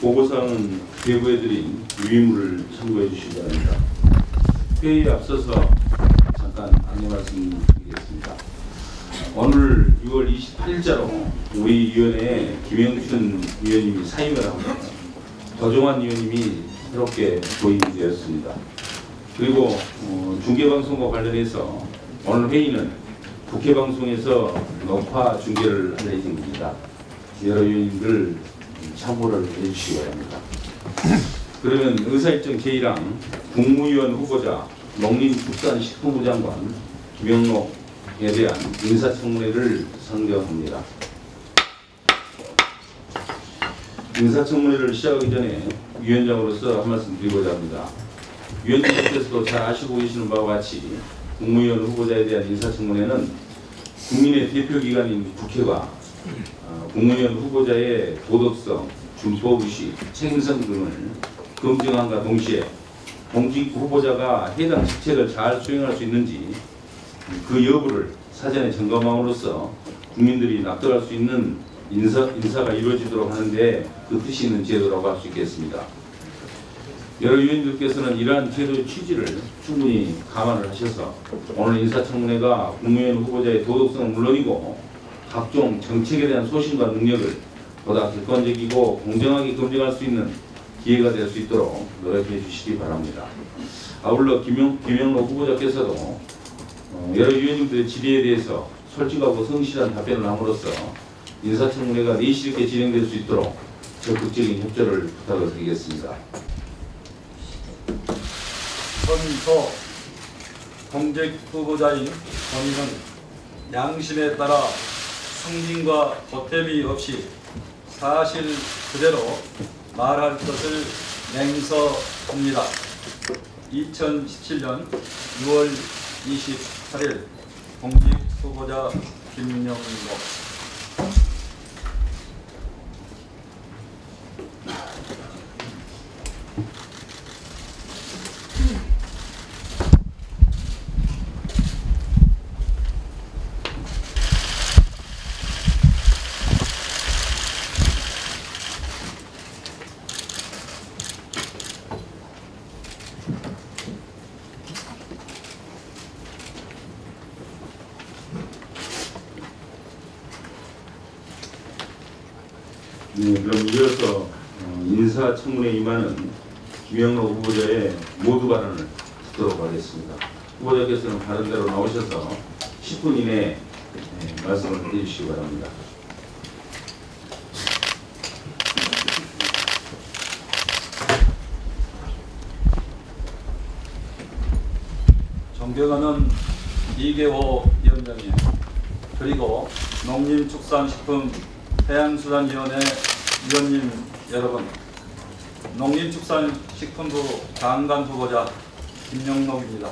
보고서는 배부해드린 유의물을 참고해 주시기 바랍니다. 회의에 앞서서 잠깐 안내 말씀드리겠습니다. 오늘 6월 28일자로 우리 위원회에 김영춘 위원님이 사임을 하고 더종환 위원님이 새롭게 도입되었습니다. 그리고 중계방송과 관련해서 오늘 회의는 국회방송에서 녹화 중계를 할 예정입니다. 여러 위원님들 참고를 해주시기 바랍니다. 그러면 의사일정 제1항 국무위원 후보자 농림축산식품부 장관 김영록에 대한 인사청문회를 상정합니다. 인사청문회를 시작하기 전에 위원장으로서 한 말씀 드리고자 합니다. 위원님께서도 잘 아시고 계시는 바와 같이 국무위원 후보자에 대한 인사청문회는 국민의 대표기관인 국회가 국무위원 후보자의 도덕성, 준법의식, 책임성 등을 검증함과 동시에 공직 후보자가 해당 직책을 잘 수행할 수 있는지 그 여부를 사전에 점검함으로써 국민들이 납득할 수 있는 인사가 이루어지도록 하는데 그 뜻이 있는 제도라고 할 수 있겠습니다. 여러 위원님들께서는 이러한 제도의 취지를 충분히 감안을 하셔서 오늘 인사청문회가 국무위원 후보자의 도덕성은 물론이고 각종 정책에 대한 소신과 능력을 보다 객관적이고 공정하게 검증할 수 있는 기회가 될 수 있도록 노력해 주시기 바랍니다. 아울러 김영록 후보자께서도 여러 위원님들의 질의에 대해서 솔직하고 성실한 답변을 함으로써 인사청문회가 내실 있게 진행될 수 있도록 적극적인 협조를 부탁을 드리겠습니다. 선서 공직 후보자인 본인은 양심에 따라 승진과 보탬이 없이 사실 그대로 말할 것을 맹서합니다. 2017년 6월 28일 공직 후보자 김영록. 네, 그럼 이어서 인사청문회 임하는 김영록 후보자의 모두 발언을 듣도록 하겠습니다. 후보자께서는 발언대로 나오셔서 10분 이내에 말씀을 해주시기 바랍니다. 존경하는 이계호 위원장님, 그리고 농림축산식품 해양수산위원회 위원님 여러분, 농림축산식품부 장관 후보자 김영록입니다.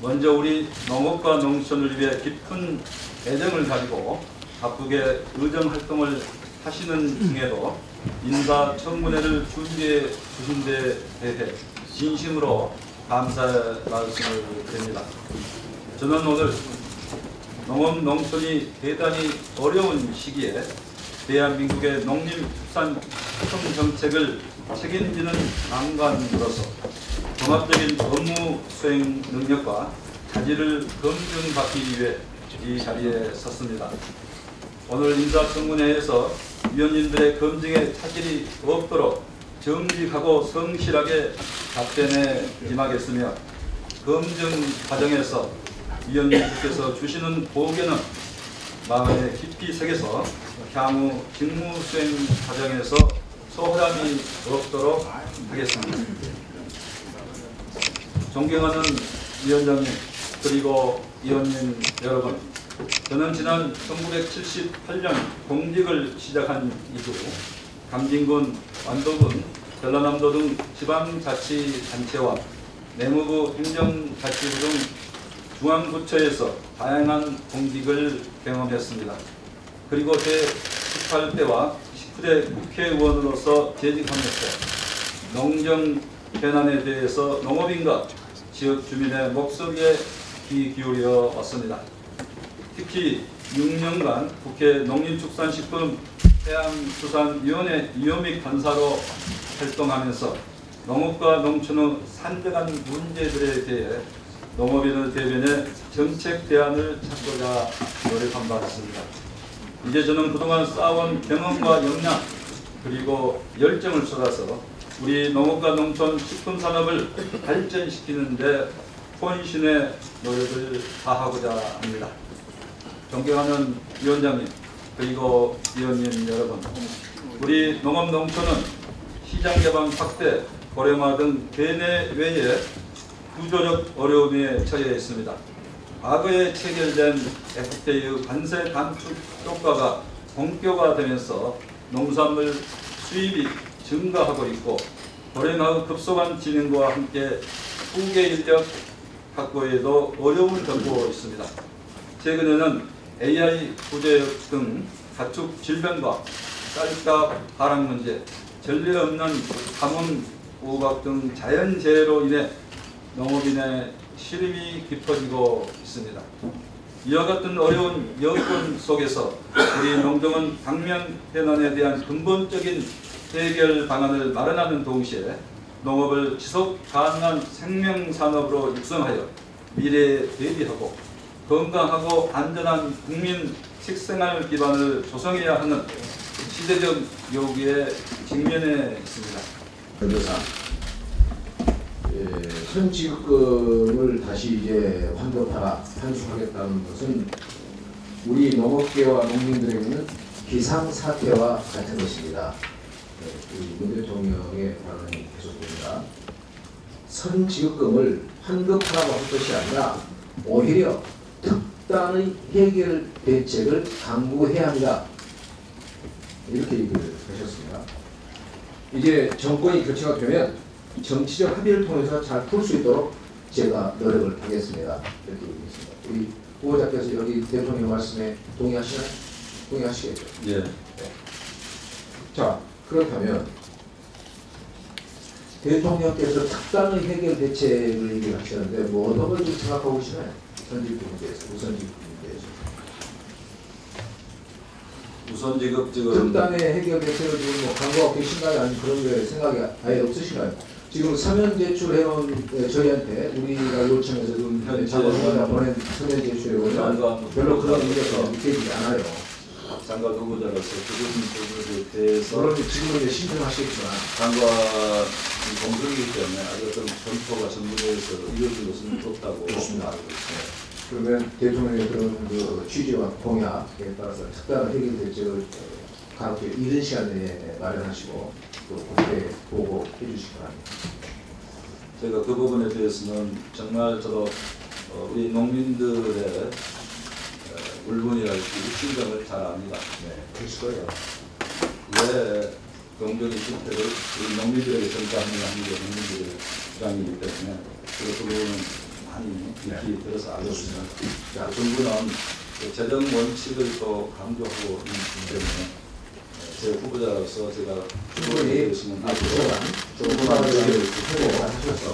먼저 우리 농업과 농촌을 위해 깊은 애정을 가지고 바쁘게 의정활동을 하시는 중에도 인사청문회를 준비해 주신 데 대해 진심으로 감사의 말씀을 드립니다. 저는 오늘 농업 농촌이 대단히 어려운 시기에 대한민국의 농림축산식품 정책을 책임지는 장관으로서 종합적인 업무 수행 능력과 자질을 검증받기 위해 이 자리에 섰습니다. 오늘 인사청문회에서 위원님들의 검증에 차질이 없도록 정직하고 성실하게 답변에 임하겠으며 검증 과정에서 위원님께서 주시는 보고는 마음에 깊이 새겨서 향후 직무 수행 과정에서 소홀함이 없도록 하겠습니다. 존경하는 위원장님, 그리고 위원님 여러분, 저는 지난 1978년 공직을 시작한 이후 감진군, 완도군, 전라남도 등 지방자치단체와 내무부 행정자치부 등 중앙부처에서 다양한 공직을 경험했습니다. 그리고 제18대와 19대 국회의원으로서 재직하면서 농정 현안에 대해서 농업인과 지역 주민의 목소리에 귀 기울여 왔습니다. 특히 6년간 국회 농림축산식품 해양수산위원회 위원회 간사로 활동하면서 농업과 농촌의 산적한 문제들에 대해 농업인을 대변해 정책 대안을 찾고자 노력한 바 있습니다. 이제 저는 그동안 쌓아온 경험과 역량 그리고 열정을 쏟아서 우리 농업과 농촌 식품산업을 발전시키는 데 혼신의 노력을 다하고자 합니다. 존경하는 위원장님 그리고 위원님 여러분, 우리 농업 농촌은 시장 개방 확대, 고령화 등 대내외의 구조적 어려움에 처해 있습니다. 과거에 체결된 FTA의 관세 단축 효과가 본격화되면서 농산물 수입이 증가하고 있고 고령화의 급속한 진행과 함께 후계 인력 확보에도 어려움을 겪고 있습니다. 최근에는 AI 부재역 등 가축 질병과 쌀값 하락 문제, 전례 없는 가뭄, 우박 등 자연재해로 인해 농업인의 시름이 깊어지고 있습니다. 이와 같은 어려운 여건 속에서 우리 농정은 당면 현안에 대한 근본적인 해결 방안을 마련하는 동시에 농업을 지속 가능한 생명산업으로 육성하여 미래에 대비하고 건강하고 안전한 국민 식생활 기반을 조성해야 하는 시대적 요구에 직면해 있습니다. 변호사, 선지급금을 다시 이제 환급하라, 환수하겠다는 것은 우리 농업계와 농민들에게는 비상사태와 같은 것입니다. 우리 문 대통령의 발언이 계속됩니다. 선지급금을 환급하라고 할 것이 아니라 오히려 특단의 해결 대책을 강구해야 합니다. 이렇게 얘기를 하셨습니다. 이제 정권이 교체가 되면 정치적 합의를 통해서 잘 풀 수 있도록 제가 노력을 하겠습니다. 이렇게 얘기했습니다. 우리 후보자께서 여기 대통령 말씀에 동의하시나요? 동의하시겠죠? 예. 네. 자, 그렇다면 대통령께서 특단의 해결 대책을 얘기를 하시는데 뭐 어떤 걸 좀 생각하고 계시나요? 선지급금에 대해서, 우선지급금에 대해서. 우선지급 지금 특단의 해결 대책을 지금 뭐 강구하고 계신가요? 아니면 그런 게 생각이 아예 없으신가요? 지금 서면 제출해온 저희한테 우리가 요청해서 지금 자본주의자 보낸 서면 제출에 보면 별로 그런 의견이 느껴지지 않아요. 장관 후보자로서 그 부분에 대해서 물론 지금은 이제 신청하시겠지만 장관 공석이기 때문에 아주 어떤 검토가 전문에서 이루어진 것은 없다고 좋습니다. 알고 있습니다. 그러면 대통령의 그런 그 취지와 공약에 따라서 특단의 해결 대책을 가볍게 이른 시간 내에 마련하시고 또 국회에 보고해 주시기 바랍니다. 제가 그 부분에 대해서는 정말 저도 우리 농민들의 울분이랄지 심정을 잘 압니다. 네, 그럴 거예요. 왜 경쟁의 실패를 우리 농민들에게 전가하는 게 농민들의 주장이기 때문에 그 부분은 많이 깊이 들어서 알고 있습니다. 자, 정부는 재정 원칙을 또 강조하고 있기 때문에 제 후보자로서 제가 충분히 조금만 하셔서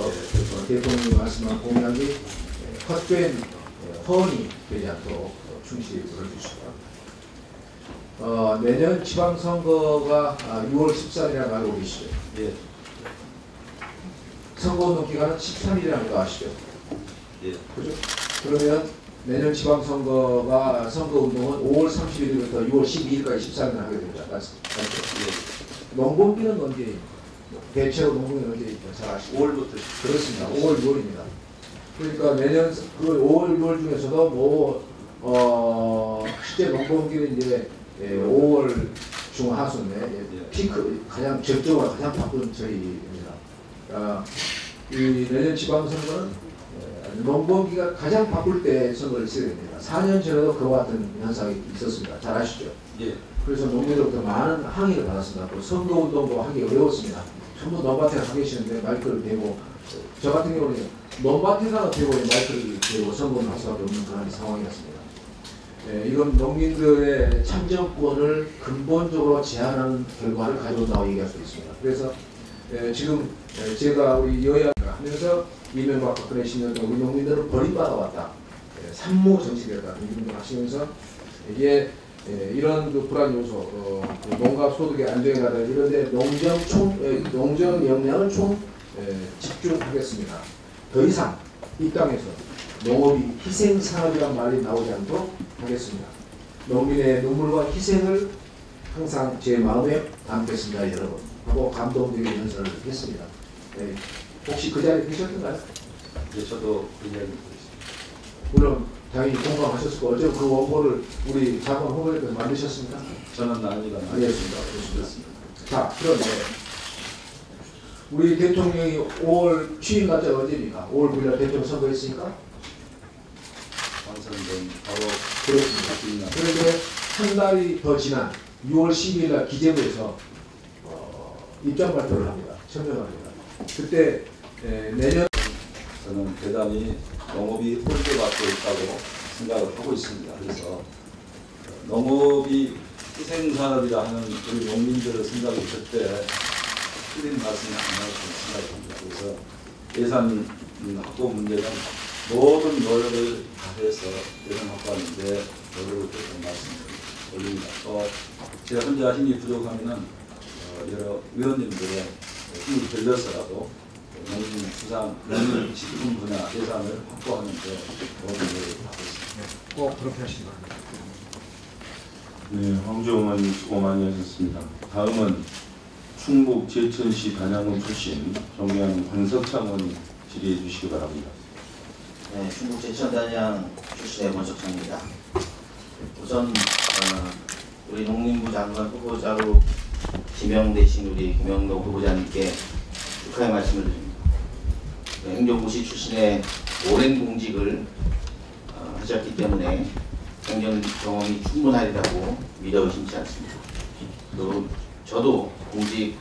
대통령이 말씀한 공약이 헛된 허언이 되지 않도록 충실히 들어주시기 바랍니다. 내년 지방선거가 6월 13일이라고 알고 계시죠? 예. 선거운동 기간은 13일이라는 거 아시죠? 예. 그죠? 그러면 내년 지방선거가 선거운동은 5월 31일부터 6월 12일까지 13일 하게 됩니다. 맞죠? 예. 농번기는 언제? 대체로 농번기는 언제? 잘 아시죠? 5월부터 그렇습니다. 5월, 6월입니다. 그러니까 내년 그 5월, 6월 중에서도 뭐 실제 농번기는 이제 5월 중하순에 피크 가장 적정으로 가장 바쁜 저희입니다. 이 내년 지방선거는 농번기가 가장 바쁠 때 선거를 치러야 됩니다. 4년 전에도 그와 같은 현상이 있었습니다. 잘 아시죠? 예. 그래서 농민들로부터 많은 항의를 받았습니다. 또 선거운동도 하기 어려웠습니다. 전부 논밭에 가 계시는데 마이크를 대고 저 같은 경우는 논밭에다가 대고 마이크를 대고 선거운동 할 수밖에 없는 그런 상황이었습니다. 이건 농민들의 참정권을 근본적으로 제한하는 결과를 가져온다고 얘기할 수 있습니다. 그래서 지금 제가 우리 여야 하면서 이명박 박근혜 10년 동안 우리 농민들은 버림받아 왔다. 산모 정치겠다. 이런 걸 하시면서 이게 이런 그 불안 요소, 그 농가 소득의 안정이라든지 이런데 농정 역량을 집중하겠습니다. 더 이상 이 땅에서 농업이 희생 산업이란 말이 나오지 않도록 하겠습니다. 농민의 눈물과 희생을 항상 제 마음에 담겠습니다, 여러분. 하고 감동적인 연설을 했습니다. 혹시 그 자리에 계셨던가요? 예, 저도 그 이야기 듣고 있습니다. 물론 당연히 공감하셨을 거고 어제 그 원고를 우리 장관 후보님께서 만드셨습니까? 저는 아니가 알겠습니다. 자, 그런데 우리 대통령이 5월 취임 날짜가 언제입니까? 5월 9일 날 대통령 선거했으니까? 당선된 바로 그렇습니다. 그런데 한 달이 더 지난 6월 12일 날 기재부에서 입장 발표를 합니다. 천명합니다. 그때 내년 저는 대단히 농업이 홀대받고 있다고 생각을 하고 있습니다. 그래서 농업이 희생산업이라 하는 우리 농민들의 생각이 절대 틀린 말씀이 아니라고 생각합니다. 그래서 예산 확보 문제는 모든 노력을 다해서 예산 확보하는데 노력을 했던 말씀을 올립니다. 또 제가 혼자 힘이 부족하면은 여러 의원님들의 힘을 빌려서라도 농민 수산, 농민 식품 분야 예산을 확보하는 데 모든 노력을 하고 있습니다. 꼭 그렇게 하시기 바랍니다. 네, 황정원 수고 많이 하셨습니다. 다음은 충북 제천시 단양군 출신 존경하는 권석창 의원님 질의해 주시기 바랍니다. 네, 충북 제천 단양 출신의 권석창입니다. 우선 우리 농림부 장관 후보자로 지명되신 우리 김영록 후보자님께 축하의 말씀을 드립니다. 행정고시 출신의 오랜 공직을 하셨기 때문에 행정 경험이 충분하리라고 믿어 의심치 않습니다. 또 저도 공직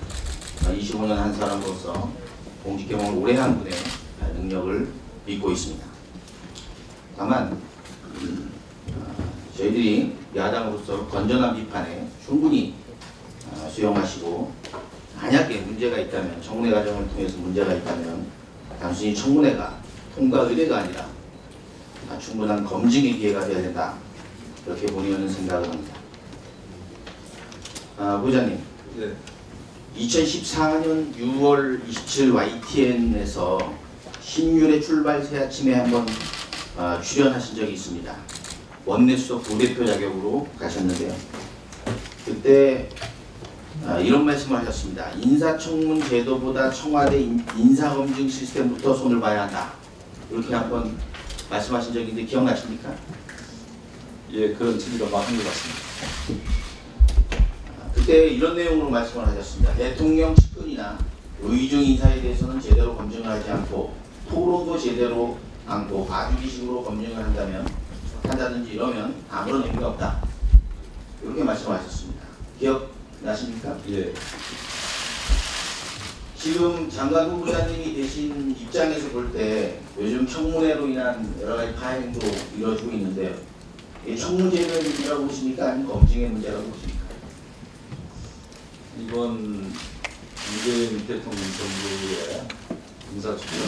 25년 한 사람으로서 공직 경험을 오래 한 분의 능력을 믿고 있습니다. 다만 저희들이 야당으로서 건전한 비판에 충분히 수용하시고 만약에 문제가 있다면 청문회 과정을 통해서 문제가 있다면 단순히 청문회가 통과 의뢰가 아니라 충분한 검증의 기회가 되어야 된다. 그렇게 본의원은 생각을 합니다. 부장님, 네. 2014년 6월 27일 YTN에서 신윤의 출발 새 아침에 한번 출연하신 적이 있습니다. 원내수석 부대표 자격으로 가셨는데요. 그때 이런 말씀을 하셨습니다. 인사청문 제도보다 청와대 인사검증 시스템부터 손을 봐야 한다. 이렇게 한번 말씀하신 적이 있는데 기억나십니까? 예, 그런 취지가 맞은 것 같습니다. 그때 이런 내용으로 말씀을 하셨습니다. 대통령 측근이나 의중 인사에 대해서는 제대로 검증을 하지 않고 토론도 제대로 않고 봐주기식으로 검증을 한다든지 이러면 아무런 의미가 없다. 이렇게 말씀하셨습니다. 기억나십니까? 예. 지금 장관 후보자님이 되신 입장에서 볼 때 요즘 청문회로 인한 여러 가지 파행도 이루어지고 있는데요. 이게 청문제도의 문제라고 보십니까? 아니면 검증의 문제라고 보십니까? 이번 문재인 대통령 정부의 인사추천은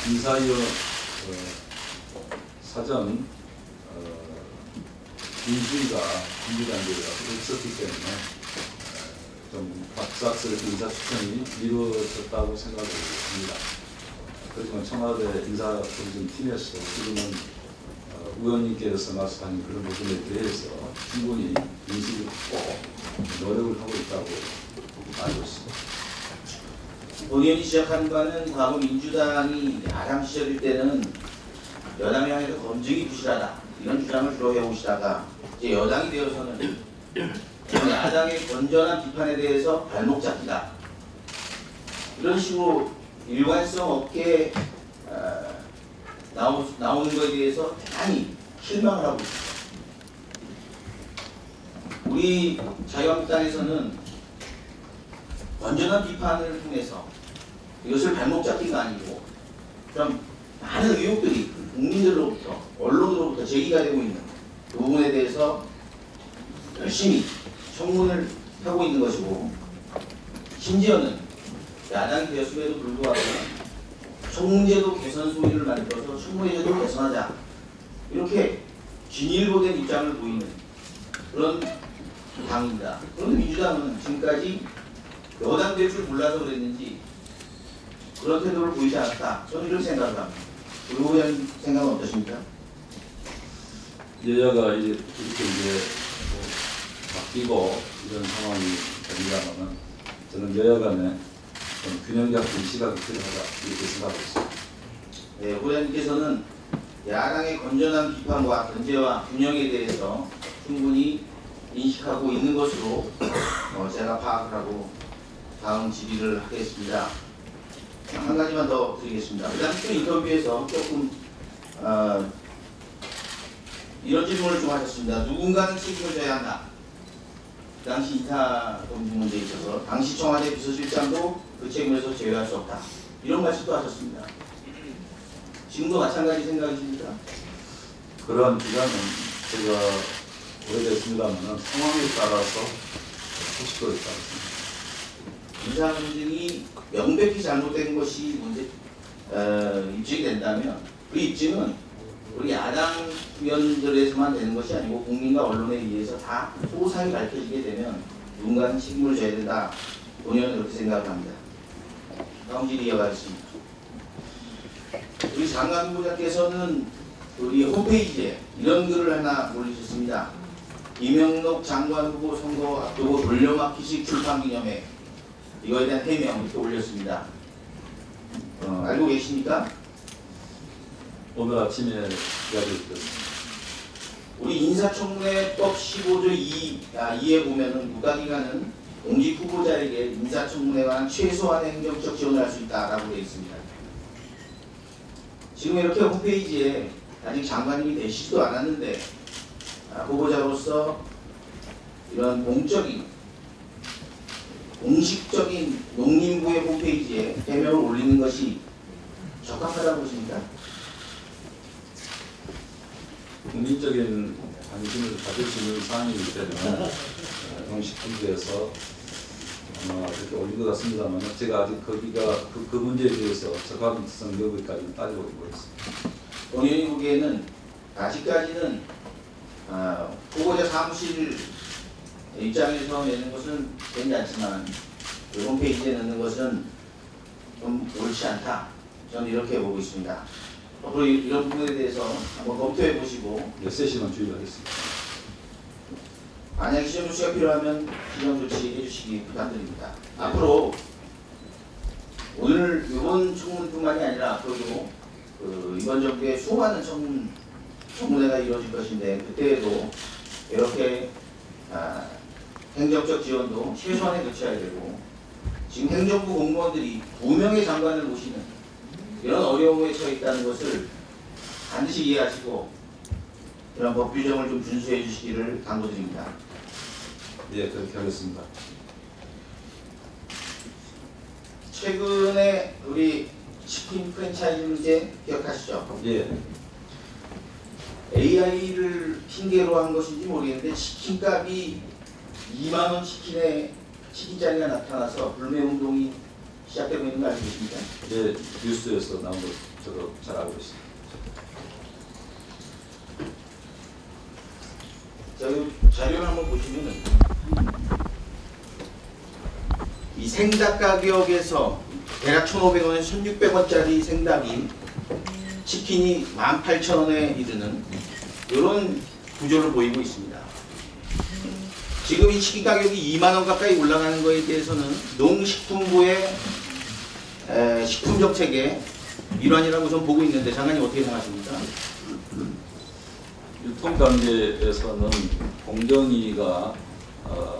인사위원 사전 인수위가 준비단계가 없었기 때문에 좀 갑작스럽게 인사추천이 이루어졌다고 생각을 합니다. 그렇지만 청와대 인사검증팀에서 지금은 의원님께서 말씀하신 그런 부분에 대해서 충분히 인식을 하고 노력을 하고 있다고 알고 있습니다. 본의원이 지적한 바는 과거 민주당이 야당 시절일 때는 여당이 향해서 검증이 부실하다 이런 주장을 주로 해오시다가 이제 여당이 되어서는 야당의 건전한 비판에 대해서 발목 잡기다 이런 식으로 일관성 없게 나오는 것에 대해서 대단히 실망을 하고 있습니다. 우리 자유한국당에서는 건전한 비판을 통해서 이것을 발목 잡기가 아니고 좀 많은 의혹들이 국민들로부터 언론으로부터 제기가 되고 있는 그 부분에 대해서 열심히 청문을 하고 있는 것이고 심지어는 야당이 되었음에도 불구하고 청문제도 개선 소위를 만들어서 청문제도 개선하자 이렇게 진일보된 입장을 보이는 그런 당입니다. 그런데 민주당은 지금까지 여당 될 줄 몰라서 그랬는지 그런 태도를 보이지 않았다. 저는 이렇게 생각을 합니다. 그리고 대한 생각은 어떠십니까? 여야가 이제 이렇게 이제 뭐 바뀌고 이런 상황이 됩니다만은 저는 여야 간에 좀 균형 잡힌 시각이 필요하다 이렇게 생각하고 있습니다. 네, 후보자님께서는 야당의 건전한 비판과 견제와 균형에 대해서 충분히 인식하고 있는 것으로 제가 파악을 하고 다음 질의를 하겠습니다. 한 가지만 더 드리겠습니다. 그 당시 인터뷰에서 조금 이런 질문을 좀 하셨습니다. 누군가는 책임을 져야 한다. 그 당시 인사검증 문제에 있어서 당시 청와대 비서실장도 그 책임에서 제외할 수 없다. 이런 말씀도 하셨습니다. 지금도 마찬가지 생각이십니까? 그러한 기간은 제가 오래됐습니다만 상황에 따라서 소식도에 따랐습니다. 인사검증이 명백히 잘못된 것이 문제 입증이 된다면 그 입증은 우리 야당 의원들에서만 되는 것이 아니고 국민과 언론에 의해서 다 소상히 밝혀지게 되면 누군가는 책임을 져야 된다. 본의원은 그렇게 생각을 합니다. 다음 질의 이어가겠습니다. 우리 장관 후보자께서는 우리 홈페이지에 이런 글을 하나 올리셨습니다. 이명록 장관 후보 선거 앞두고 돌려막기식 출판기념회 이거에 대한 해명 이렇게 올렸습니다. 알고 계십니까? 오늘 아침에 이야기를 들었습니다. 우리 인사청문회법 15조 2에 보면은 국가기관은 공직 후보자에게 인사청문회에 관한 최소한의 행정적 지원을 할 수 있다라고 되어 있습니다. 지금 이렇게 홈페이지에 아직 장관님이 되시지도 않았는데 후보자로서 이런 공식적인 농림부의 홈페이지에 해명을 올리는 것이 적합하다고 보십니까? 국민적인 관심을 가질 수 있는 사안이기 때문에 농식품부에서 아마 그렇게 올린 것 같습니다만 제가 아직 거기가 그 문제에 대해서 적합성 여부까지는 따지고 있습니다. 본인이 보기에는 아직까지는 후보자 사무실 입장에서 내는 것은 괜찮지만 그 홈페이지에 넣는 것은 좀 옳지 않다. 저는 이렇게 보고 있습니다. 앞으로 이런 부분에 대해서 한번 검토해 보시고 몇 세시만 주의하겠습니다. 만약 시정 조치가 필요하면 시정 조치 해주시기 부탁드립니다. 앞으로 오늘 이번 청문뿐만이 아니라 앞으로도 이번 정부의 수많은 청문회가 이루어질 것인데 그때에도 이렇게 행정적 지원도 최소한에 그쳐야 되고 지금 행정부 공무원들이 2명의 장관을 모시는 이런 어려움에 처해 있다는 것을 반드시 이해하시고 이런 법 규정을 좀 준수해 주시기를 당부드립니다. 예, 그렇게 하겠습니다. 최근에 우리 치킨 프랜차이즈 문제 기억하시죠? 예. AI를 핑계로 한 것인지 모르겠는데 치킨값이 2만 원 치킨짜리가 나타나서 불매운동이 시작되고 있는 거 알고 계십니까? 예, 뉴스에서 나온 거 저도 잘 알고 있습니다. 자료를 한번 보시면은 이 생닭 가격에서 대략 1,500원에서 1,600원짜리 생닭이 치킨이 18,000원에 이르는 이런 구조를 보이고 있습니다. 지금 이 치킨 가격이 2만 원 가까이 올라가는 것에 대해서는 농식품부의 식품 정책의 일환이라고 저는 보고 있는데 장관님 어떻게 생각하십니까? 유통관계에서는 공정위가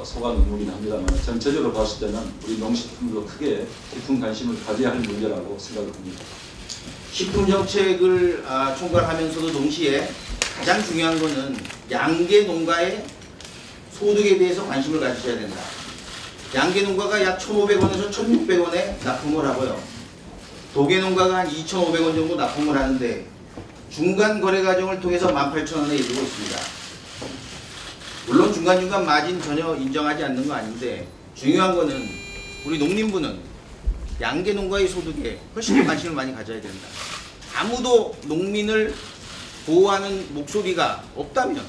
소관 의무긴 합니다만 전체적으로 봤을 때는 우리 농식품도 크게 깊은 관심을 가져야 할 문제라고 생각을 합니다. 식품 정책을 총괄하면서도 동시에 가장 중요한 것은 양계 농가의 소득에 대해서 관심을 가지셔야 된다. 양계 농가가 약 1,500원에서 1,600원에 납품을 하고요. 도계 농가가 한 2,500원 정도 납품을 하는데 중간 거래 과정을 통해서 18,000원에 이르고 있습니다. 물론 중간중간 마진 전혀 인정하지 않는 거 아닌데 중요한 거는 우리 농림부는 양계 농가의 소득에 훨씬 더 관심을 많이 가져야 된다. 아무도 농민을 보호하는 목소리가 없다면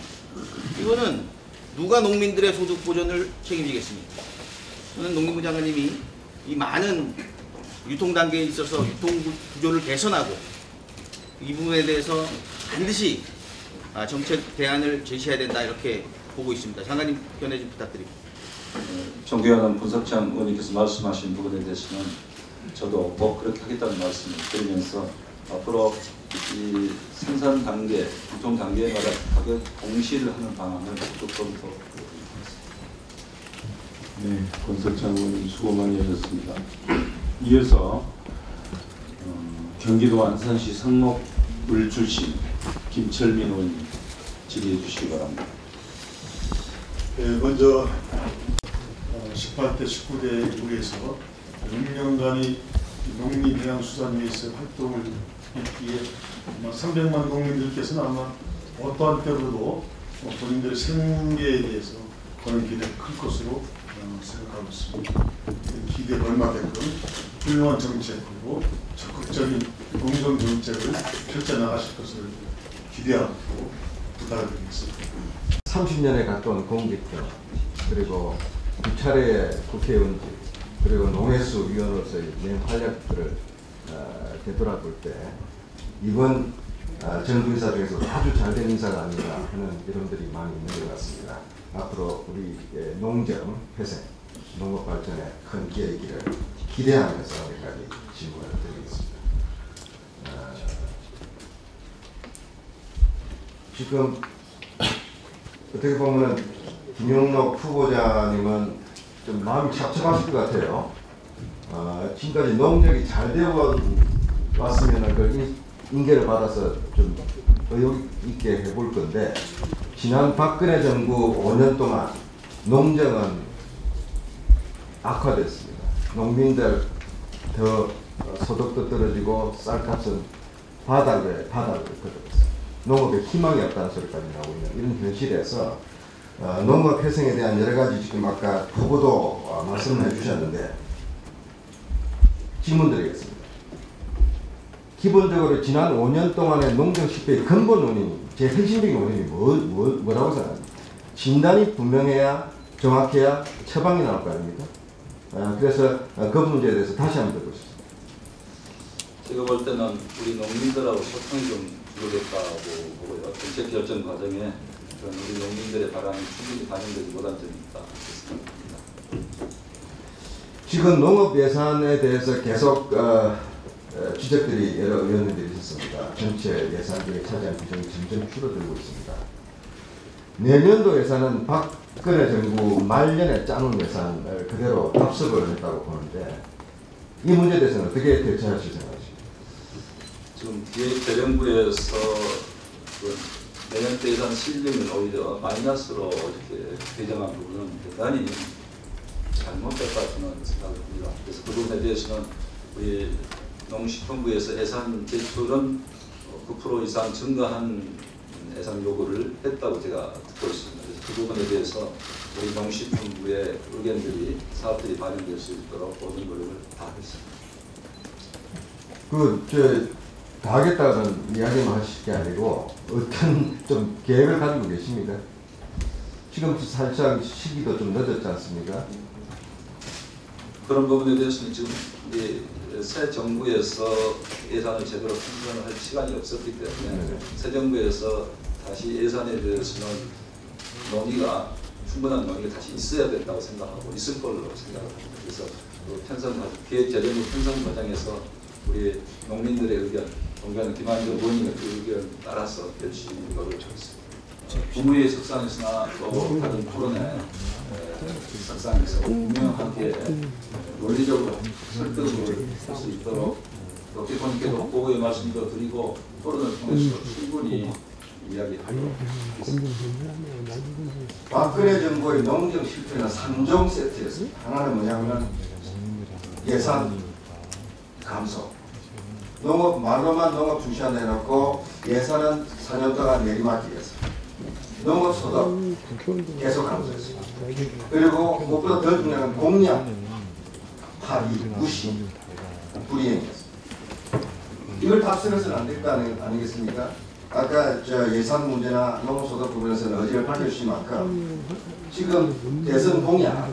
이거는 누가 농민들의 소득 보전을 책임지겠습니까? 저는 농림부 장관님이 이 많은 유통 단계에 있어서 유통 구조를 개선하고 이 부분에 대해서 반드시 정책 대안을 제시해야 된다 이렇게 보고 있습니다. 장관님 견해 좀 부탁드립니다. 존경하는 분석장 의원님께서 말씀하신 부분에 대해서는 저도 꼭 그렇게 하겠다는 말씀을 드리면서 앞으로 이 생산 단계, 유통 단계마다 가격 공시를 하는 방안을 적극 검토하겠습니다. 네, 권석창 의원님 수고 많이 하셨습니다. 이어서 경기도 안산시 상록을 출신 김철민 의원님 질의해 주시기 바랍니다. 네, 먼저 18대, 19대 우리에서 6년간의 농림해양수산위에서 활동을 했기에 아마 300만 농민들께서는 아마 어떠한 때로도 본인들의 생계에 대해서 그런 기대가 클 것으로 생각하고 있습니다. 기대에 얼마게끔 훌륭한 정책 그리고 적극적인 농경 정책을 펼쳐나가실 것을 기대하고 부탁드리겠습니다. 30년에 가까운 공직경 그리고 2차례의 국회의원직 그리고 농해수 위원으로서의 활약들을 되돌아볼 때 이번 정부 인사 중에서 아주 잘된 인사가 아닌가 하는 여러분들이 많이 있는 것 같습니다. 앞으로 우리 농정, 회생, 농업 발전에 큰 기여의 길을 기대하면서 몇 가지 질문을 드리겠습니다. 지금 어떻게 보면 김용록 후보자님은 좀 마음이 착잡하실 것 같아요. 지금까지 농정이 잘 되어 왔으면 그 인계를 받아서 좀 의욕 있게 해볼 건데 지난 박근혜 정부 5년 동안 농정은 악화됐습니다. 농민들 더 소득도 떨어지고 쌀값은 바닥을 걷어갔습니다. 농업에 희망이 없다는 소리까지 나오고 있는 이런 현실에서 농업 회생에 대한 여러 가지 지금 아까 후보도 말씀을 해주셨는데 질문드리겠습니다. 기본적으로 지난 5년 동안의 농정 실패의 근본 원인이 제 핵심적인 원인이 뭐라고 생각합니까? 진단이 분명해야 정확해야 처방이 나올 거 아닙니까? 그래서 그 문제에 대해서 다시 한번 듣고 싶습니다. 제가 볼 때는 우리 농민들하고 소통이 좀 부족했다고 보고요. 정책 결정 과정에 우리 농민들의 바람이 충분히 반영되지 못한 점이 있다 생각합니다. 지금 농업 예산에 대해서 계속 지적들이 여러 의원님들이 있었습니다. 전체 예산 중에 차지한 비중이 점점 줄어들고 있습니다. 내년도 예산은 박근혜 정부 말년에 짜놓은 예산을 그대로 답습을 했다고 보는데 이 문제에 대해서는 어떻게 대처하실 생각이십니까? 지금 기획재정부에서 내년 때 예산 실리면 오히려 마이너스로 이렇게 배정한 부분은 대단히 잘못됐다 저는 생각을 합니다. 그래서 그 부분에 대해서는 우리 농식품부에서 예산 제출은 9% 이상 증가한 예산 요구를 했다고 제가 듣고 있습니다. 그래서 그 부분에 대해서 우리 농식품부의 의견들이 사업들이 반영될 수 있도록 모든 노력을 다하겠습니다. 다 하겠다는 이야기만 하실 게 아니고 어떤 좀 계획을 가지고 계십니까? 지금 살짝 시기도 좀 늦었지 않습니까? 그런 부분에 대해서는 지금 새 정부에서 예산을 제대로 편성을 할 시간이 없었기 때문에 새 정부에서 다시 예산에 대해서는 논의가 충분한 논의가 다시 있어야 된다고 생각하고 있을 걸로 생각합니다. 그래서 기획재정부 편성 과정에서 우리 농민들의 의견, 동교하는 김한정 의원님의 그 의견 따라서 결심하도록 하겠습니다. 국무회의 석상에서나 또 다른 토론회 석상에서 분명하게 논리적으로 설득을 할 수 있도록 또 기본께도 보고의 말씀도 드리고 토론을 통해서 충분히 이야기하도록 하겠습니다. 박근혜 정부의 농정 실패는 3종 세트였습니다. 하나는 뭐냐면 예산 감소. 농업 말로만 농업 중시한 해놓고 예산은 4년 동안 내리막기했습니다. 농업 소득 계속 감소했습니다. 그리고 무엇보다 더 중요한 공약 파기, 무시, 불이행이었습니다. 이걸 답습해서는 안 될 거 아니겠습니까? 아까 저 예산 문제나 농어소득 부분에서는 의지를 밝혀주신 만큼 지금 대선 공약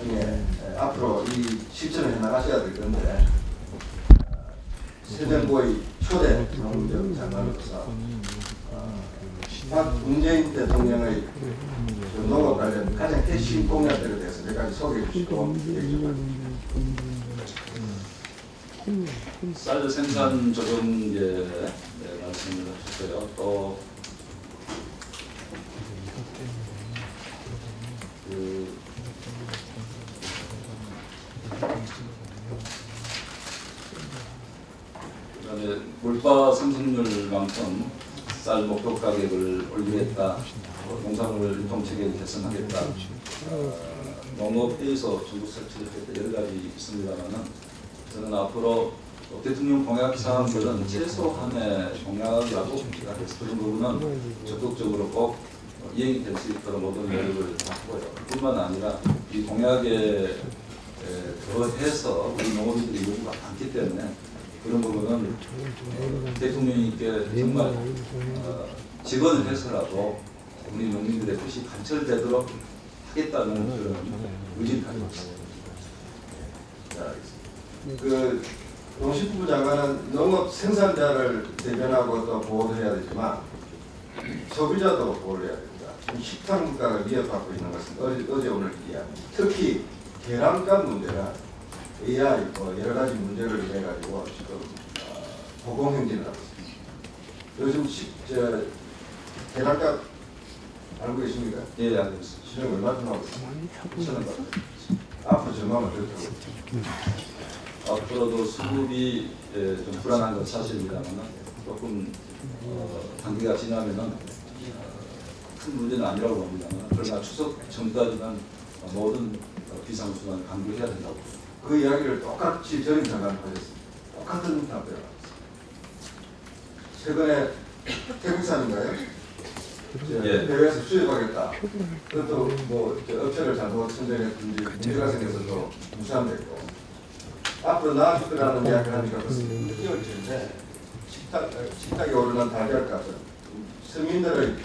중에 앞으로 이 실천을 해나가셔야 될 건데 새 정부의 초대 노무현 장관으로서 박 문재인 대통령의 농업 관련 가장 핵심 공약들에 대해서 몇 가지 소개해 주시고 쌀 생산 조정제 말씀을 하셨어요. 또 그다음에 물가 상승률만큼 쌀 목표 가격을 올리겠다. 농산물 유통체계를 개선하겠다. 농업회에서 중국 설치했다. 여러 가지 있습니다만은 저는 앞으로 대통령 공약 사항들은 최소한의 공약이라고 봅니다. 그래서 그런 부분은 적극적으로 꼭 이행이 될 수 있도록 모든 노력을 하고요. 뿐만 아니라 이 공약에 더해서 우리 농업인들이 요구가 많기 때문에 그런 부분은 대통령님께 정말 직원을 해서라도 우리 농민들의 뜻이 관철되도록 하겠다는 그런 의지를 가지고 있습니다. 그 농식부 장관은 농업 생산자를 대변하고 또 보호를 해야 되지만 소비자도 보호를 해야 됩니다. 식탁 물가가 위협받고 있는 것은 어제 오늘 일이야. 특히 계란값 문제나 AI 여러 가지 문제를 인해 가지고 지금 고공행진을 하고 있습니다. 요즘 계란값 알고 계십니까? 예, 알고 있습니다. 시중 얼마큼 하고 있습니다. 2,000원 받고 앞으로 전망은 그렇게 하고 있습니다. 앞으로도 수급이 좀 불안한 건 사실입니다만 조금 단기가 지나면은 큰 문제는 아니라고 봅니다만 그러나 추석 전까지는 모든 비상수단을 강구해야 된다고 봅니다. 그 이야기를 똑같이 전임 장관이 하셨습니다. 똑같은 답변을 하셨습니다. 최근에 태국산인가요? 예. 해외에서 수입하겠다. 그것도 뭐 업체를 잘못 선정했든지 문제가 생겨서 또 무산됐고 앞으로 나아질 거라는 이야기를 하니까 벌써 6개월 전에 식탁에 오르는 달걀값은 서민들의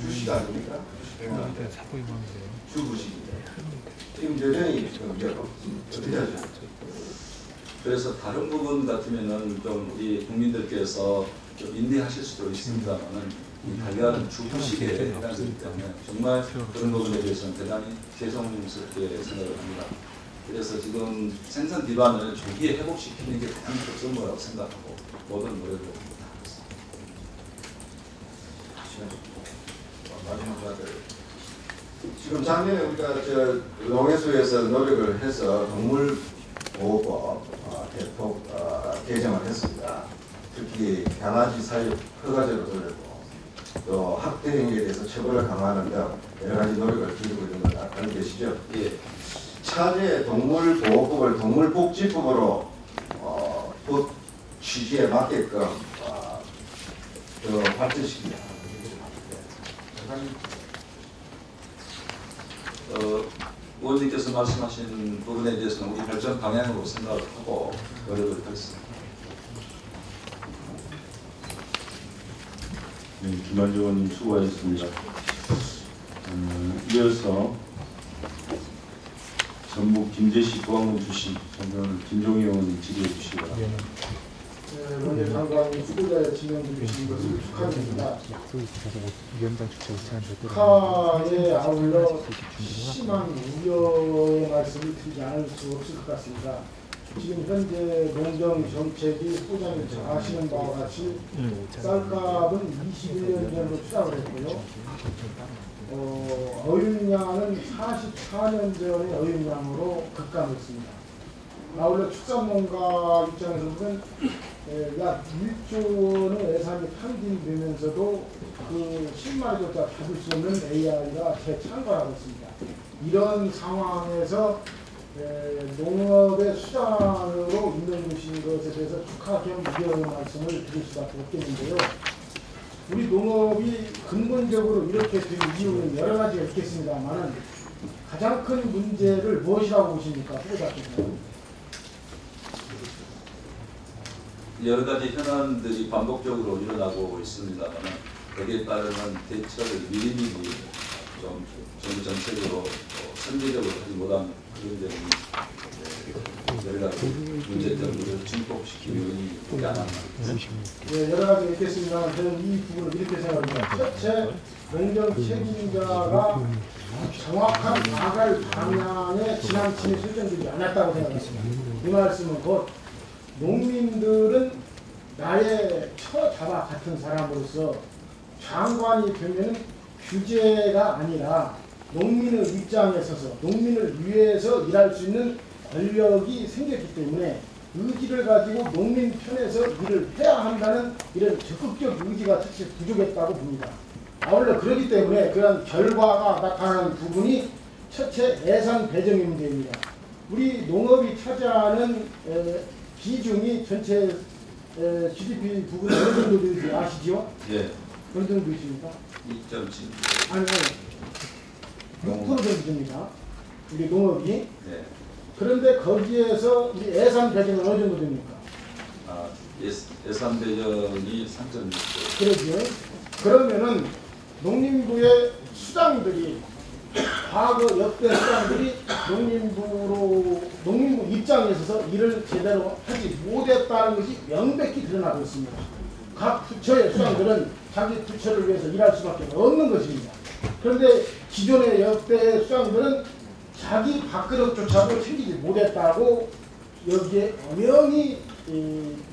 주식 아닙니까? 주부식인데 지금 여전히 어떻게 하죠? 그래서 다른 부분 같으면은 좀 우리 국민들께서 좀 인내하실 수도 있습니다만은 이 달걀은 주부식에 해당되기 때문에 정말 그런 부분에 대해서는 대단히 죄송스럽게 생각을 합니다. 그래서 지금 생산 기반을 조기에 회복시키는 게 가장 큰 거라고 생각하고 모든 노력을 하겠습니다. 지금 작년에 우리가 농해수에서 노력을 해서 동물보호법 대폭 개정을 했습니다. 특히 강아지 사육 허가제로 돌렸고 또 학대 행위에 대해서 처벌을 강화하는 등 여러 가지 노력을 기울이고 있는 걸 알고 계시죠? 예. 차제 동물보호법을 동물복지법으로 법 취지에 맞게끔 발전시킵니다. 의원님께서 말씀하신 부분에 대해서는 우리 발전 방향으로 생각을 하고 노력을 하겠습니다. 네, 김한주 의원님 수고하셨습니다. 이어서 전북 김제시 도항군 출신 전북 김종희 의원님 질의해 주시기 바랍니다. 먼저 장관님 수고자에 지명해주신 것을 축하드립니다. 카에 아울러 심한 우려의 말씀을 드리지 않을 수 없을 것 같습니다. 지금 현재 농경 정책이 소장님 잘 아시는 바와 같이 쌀값은 21년 전으로 추락을 했고요. 어윤량은 44년 전의 어윤량으로 급감했습니다. 아울러 축산농가 입장에서 보면 약 1조의 예산이 탕진되면서도 그 10마리조차 잡을 수 없는 AI가 재창궐하고 있습니다. 이런 상황에서 농업의 수단으로 인정해주신 것에 대해서 축하 겸 우려의 말씀을 드릴 수밖에 없겠는데요. 우리 농업이 근본적으로 이렇게 된 이유는 여러 가지가 있겠습니다만 가장 큰 문제를 무엇이라고 보십니까? 후보자께서. 여러 가지 현안들이 반복적으로 일어나고 있습니다만 거기에 따르는 대처를 미리미리 좀 정부 정책으로 선제적으로 하지 못한 그런 점이 여러 가지 문제점들을 증폭시키는 요인이 있지 않았나. 네, 여러 가지 있겠습니다만 저는 이 부분을 이렇게 생각합니다. 첫째, 행정 책임자가 정확한 나갈 방향에 지나침이 설정되지 않았다고 생각합니다. 이 말씀은 곧 농민들은 나의 처자와 같은 사람으로서 장관이 되면 규제가 아니라 농민의 입장에 서서 농민을 위해서 일할 수 있는 권력이 생겼기 때문에 의지를 가지고 농민 편에서 일을 해야 한다는 이런 적극적 의지가 사실 부족했다고 봅니다. 아울러 그렇기 때문에 그런 결과가 나타나는 부분이 첫째 예산 배정의 문제입니다. 우리 농업이 차지하는 비중이 전체 GDP 부분이 어느 정도 되는지 아시죠? 예. 어느 정도 있습니까? 2.7. 아니 6% 정도 됩니다. 우리 농업이. 예. 그런데 거기에서 우리 예산 배정은 어느 정도 됩니까? 예산 배정이 3.6%. 그러죠. 그러면은 농림부의 수장들이 과거 역대 수장들이 농림부 입장에 있어서 일을 제대로 하지 못했다는 것이 명백히 드러나고 있습니다. 각 부처의 수장들은 자기 부처를 위해서 일할 수밖에 없는 것입니다. 그런데 기존의 역대 수장들은 자기 밥그릇조차도 챙기지 못했다고 여기에 엄연히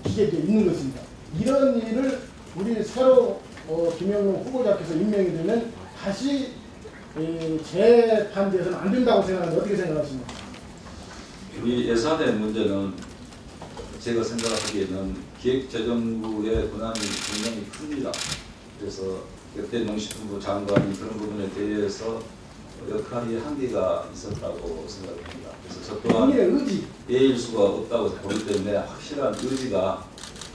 기재되어 있는 것입니다. 이런 일을 우리 새로 김영룡 후보자께서 임명이 되면 다시 재판돼서는 안 된다고 생각하는데 어떻게 생각하십니까? 우리 예산의 문제는 제가 생각하기에는 기획재정부의 권한이 굉장히 큽니다. 그래서 그때 농식품부 장관이 그런 부분에 대해서 역할이 한계가 있었다고 생각합니다. 그래서 저 또한 국민의 의지. 예일 수가 없다고 보기 때문에 확실한 의지가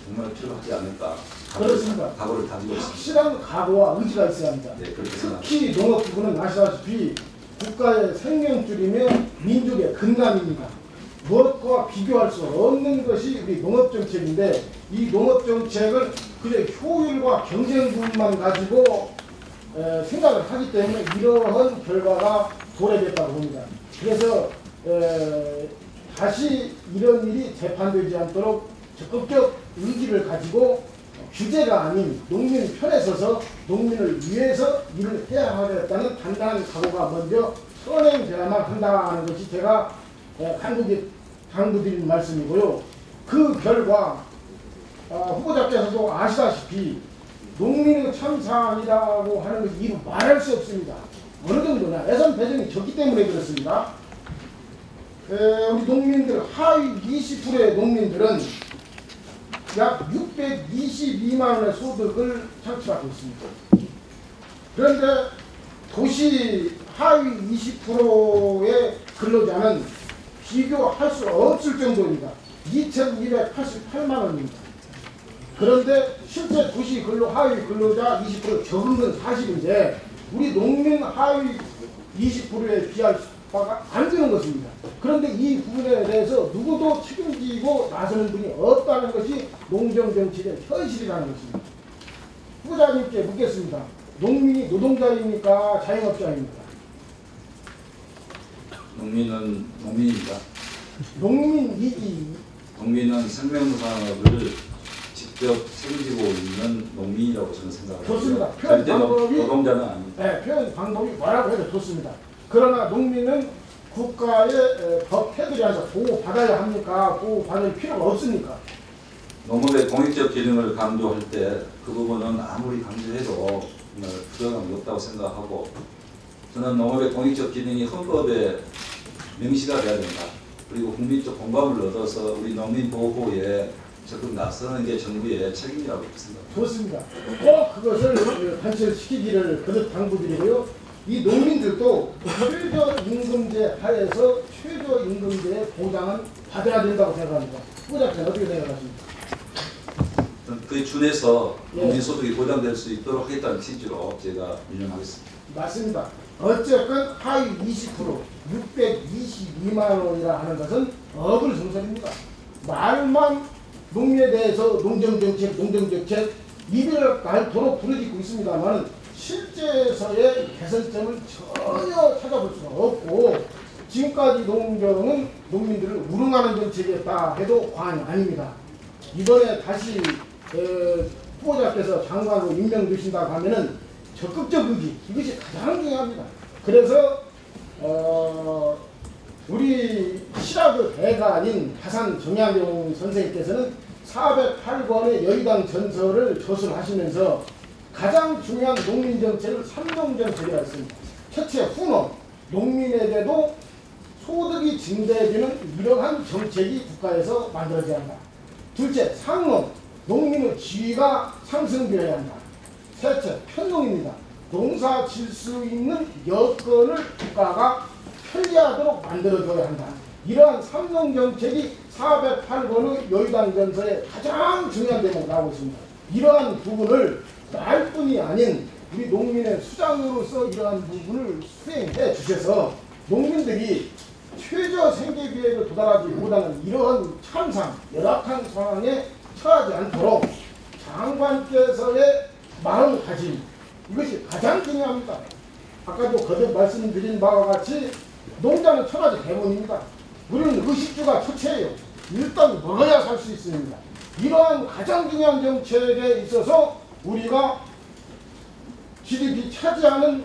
정말 필요하지 않을까. 그렇습니다. 각오를 다지고 있습니다. 확실한 각오와 의지가 있어야 합니다. 네, 그렇게 생각합니다. 특히 농업 부분은 아시다시피 국가의 생명줄이며 민족의 근간입니다. 무엇과 비교할 수 없는 것이 우리 농업정책인데 이 농업정책을 그저 효율과 경쟁분만 가지고 생각을 하기 때문에 이러한 결과가 도래됐다고 봅니다. 그래서 다시 이런 일이 재판되지 않도록 적극적 의지를 가지고 규제가 아닌 농민 편에 서서 농민을 위해서 일을 해야 하겠다는 단단한 각오가 먼저 선행돼야만 한다는 것이 제가 간곡히 당부드린 말씀이고요. 그 결과 후보자께서도 아시다시피 농민의 참사이라고 하는 것이 이루 말할 수 없습니다. 어느 정도냐? 예산 배정이 적기 때문에 그렇습니다. 우리 농민들 하위 20%의 농민들은 약 622만 원의 소득을 창출하고 있습니다. 그런데 도시 하위 20%의 근로자는 비교할 수 없을 정도입니다. 2,288만 원입니다. 그런데 실제 도시 하위 근로자 20% 적은 건 사실인데 우리 농민 하위 20%에 비할 바가 안 되는 것입니다. 그런데 이 부분에 대해서 누구도 책임지고 나서는 분이 없다는 것이 농정정책의 현실이라는 것입니다. 후보자님께 묻겠습니다. 농민이 노동자입니까? 자영업자입니까? 농민은 농민입니다. 농민이지. 농민은 생명산업을 직접 책임지고 있는 농민이라고 저는 생각합니다. 좋습니다. 표현 절대 방법이 노동자는 아닙니다. 네, 표현 방법이 뭐라고 해도 좋습니다. 그러나 농민은 국가의 법 테두리 안에서 보호받아야 합니까? 보호받을 필요가 없습니까? 농업의 공익적 기능을 강조할 때 그 부분은 아무리 강조해도 정말 부정함이 없다고 생각하고 저는 농업의 공익적 기능이 헌법에 명시가 돼야 된다. 그리고 국민적 공감을 얻어서 우리 농민 보호에 적극 나서는 게 정부의 책임이라고 생각합니다. 좋습니다. 꼭 그것을 관철시키기를 그릇 당부드리고요. 이 농민들도 최저임금제 하에서 최저임금제의 보장은 받아야 된다고 생각합니다. 후보자께서는 어떻게 생각하십니까? 그에 준해서 예. 농민 소득이 보장될 수 있도록 하겠다는 취지로 제가 운영하겠습니다. 맞습니다. 어쨌건 하위 20% 622만 원이라 하는 것은 어불성설입니다. 말만 농민에 대해서 농정정책 이별 갈도록 부르짖고 있습니다만 실제에서의 개선점을 전혀 찾아볼 수가 없고 지금까지 농정은 농민들을 우롱하는 정책이었다 해도 과언이 아닙니다. 이번에 다시 후보자께서 장관으로 임명되신다고 하면은 적극적 의지 이것이 가장 중요합니다. 그래서 우리 실학의 대가인 하산 정약용 선생님께서는 408권의 여의당 전설을 저술하시면서 가장 중요한 농민정책을 3농정책이라고 했습니다. 첫째, 후농, 농민에게도 소득이 증대되는 이러한 정책이 국가에서 만들어져야 한다. 둘째, 상농, 농민의 지위가 상승되어야 한다. 셋째, 편농입니다. 농사 질 수 있는 여건을 국가가 편리하도록 만들어줘야 한다. 이러한 삼농정책이 408권의 여의당 전서에 가장 중요한 대목으로 나오고 있습니다. 이러한 부분을 말뿐이 아닌 우리 농민의 수장으로서 이러한 부분을 수행해 주셔서 농민들이 최저 생계비액을 도달하지 못하는 이러한 참상, 열악한 상황에 처하지 않도록 장관께서의 마음가짐 이것이 가장 중요합니다. 아까도 거듭 말씀드린 바와 같이 농자는 천하의 대본입니다. 우리는 의식주가 초체예요. 일단 먹어야 살 수 있습니다. 이러한 가장 중요한 정책에 있어서 우리가 GDP 차지하는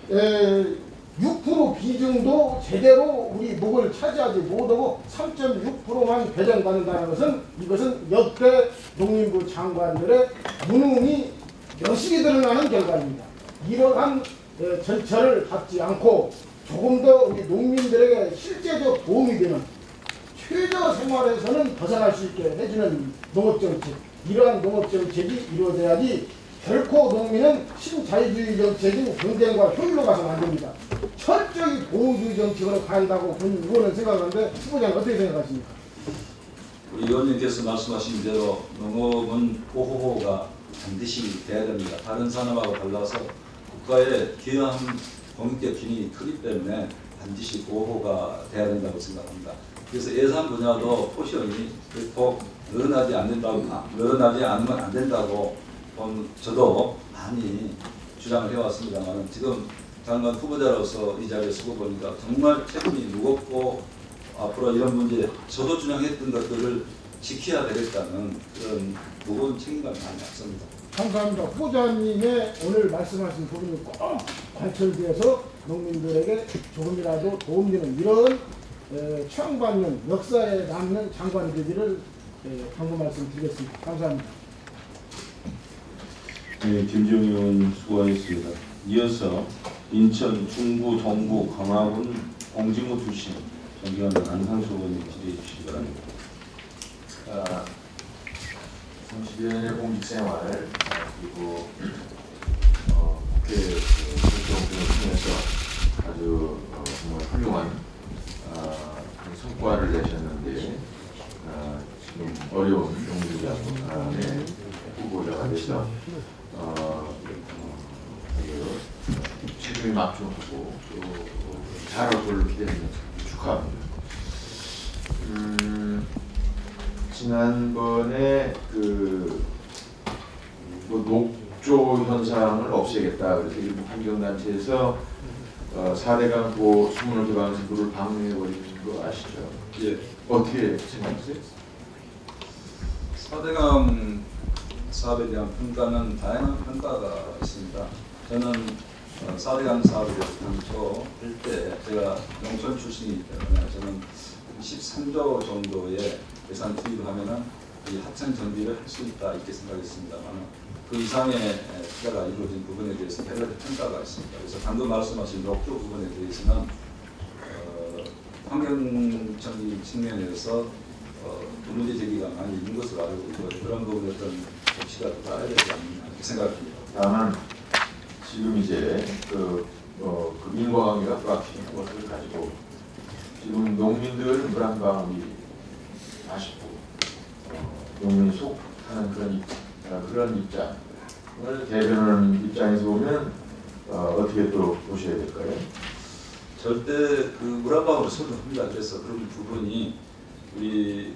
6% 비중도 제대로 우리 목을 차지하지 못하고 3.6%만 배정받는다는 것은 이것은 역대 농림부 장관들의 무능이 여실히 드러나는 결과입니다. 이러한 절차를 밟지 않고 조금 더 우리 농민들에게 실제적 도움이 되는 최저 생활에서는 벗어날 수 있게 해주는 농업정책, 이러한 농업정책이 이루어져야지 결코 농민은 신자유주의 정책인 경쟁과 효율로 가서는 안 됩니다. 철저히 보호주의 정책으로 간다고 본 의원은 생각하는데 후보자는 어떻게 생각하십니까? 우리 의원님께서 말씀하신 대로 농업은 보호가 반드시 돼야 됩니다. 다른 산업하고 달라서 국가의 귀한 공익적 기능이 크기 때문에 반드시 보호가 돼야 된다고 생각합니다. 그래서 예산 분야도 포션이 꼭 늘어나지 않으면 안 된다고 저도 많이 주장을 해왔습니다만 지금 장관 후보자로서 이 자리에 서고 보니까 정말 책임이 무겁고 앞으로 이런 문제 저도 주장했던 것들을 지켜야 되겠다는 그런 무거운 책임감이 많이 났습니다. 감사합니다. 후보자님의 오늘 말씀하신 부분이 꼭 관철되어서 농민들에게 조금이라도 도움되는 이런 추앙받는 역사에 남는 장관이 되기를 당부 말씀드리겠습니다. 감사합니다. 네, 김지영 의원 수고하셨습니다. 이어서 인천, 중부, 동부, 강화군 공직무 출신 존경하는 안상수 의원님 질의해 주시기 바랍니다. 30여 년의 공직생활 그리고 국회 활동을 통해서 아주 정말 훌륭한 성과를 내셨는데 지금 어려운 농민장관의 후보자가 돼서 책임이 막중하고 또 잘할 걸로 기대합니다. 축하합니다. 지난번에 녹조 현상을 없애겠다. 그래서 일부 환경단체에서 4대강 고 수문을 개방해서 물을 방류해버리는 거 아시죠? 예. 어떻게 생각하세요? 4대강 사업에 대한 평가는 다양한 평가가 있습니다. 저는 4대강 사업에 대해서 당초 할 때 제가 농촌 출신이기 때문에 저는 13조 정도의 예산 투입을 하면은 이 하천 정비를 할 수 있다 이렇게 생각했습니다만 그 이상의 투자가 이루어진 부분에 대해서 여러 평가가 있습니다. 그래서 방금 말씀하신 녹조 부분에 대해서는 환경적인 측면에서 문제 제기가 많이 있는 것으로 알고 있고 그런 부분에 어떤 조치가 더 따라야 되지 않나 이렇게 생각합니다. 다만 지금 이제 그 인과관계가 불확실한 것을 가지고 지금 농민들은 물 한 방울이 아쉽고 농민이 속하는 그런 입장. 오늘 대변하는 입장에서 보면 어떻게 또 보셔야 될까요? 절대 그 물 한 방울을 소중합니다. 그래서 그런 부분이 우리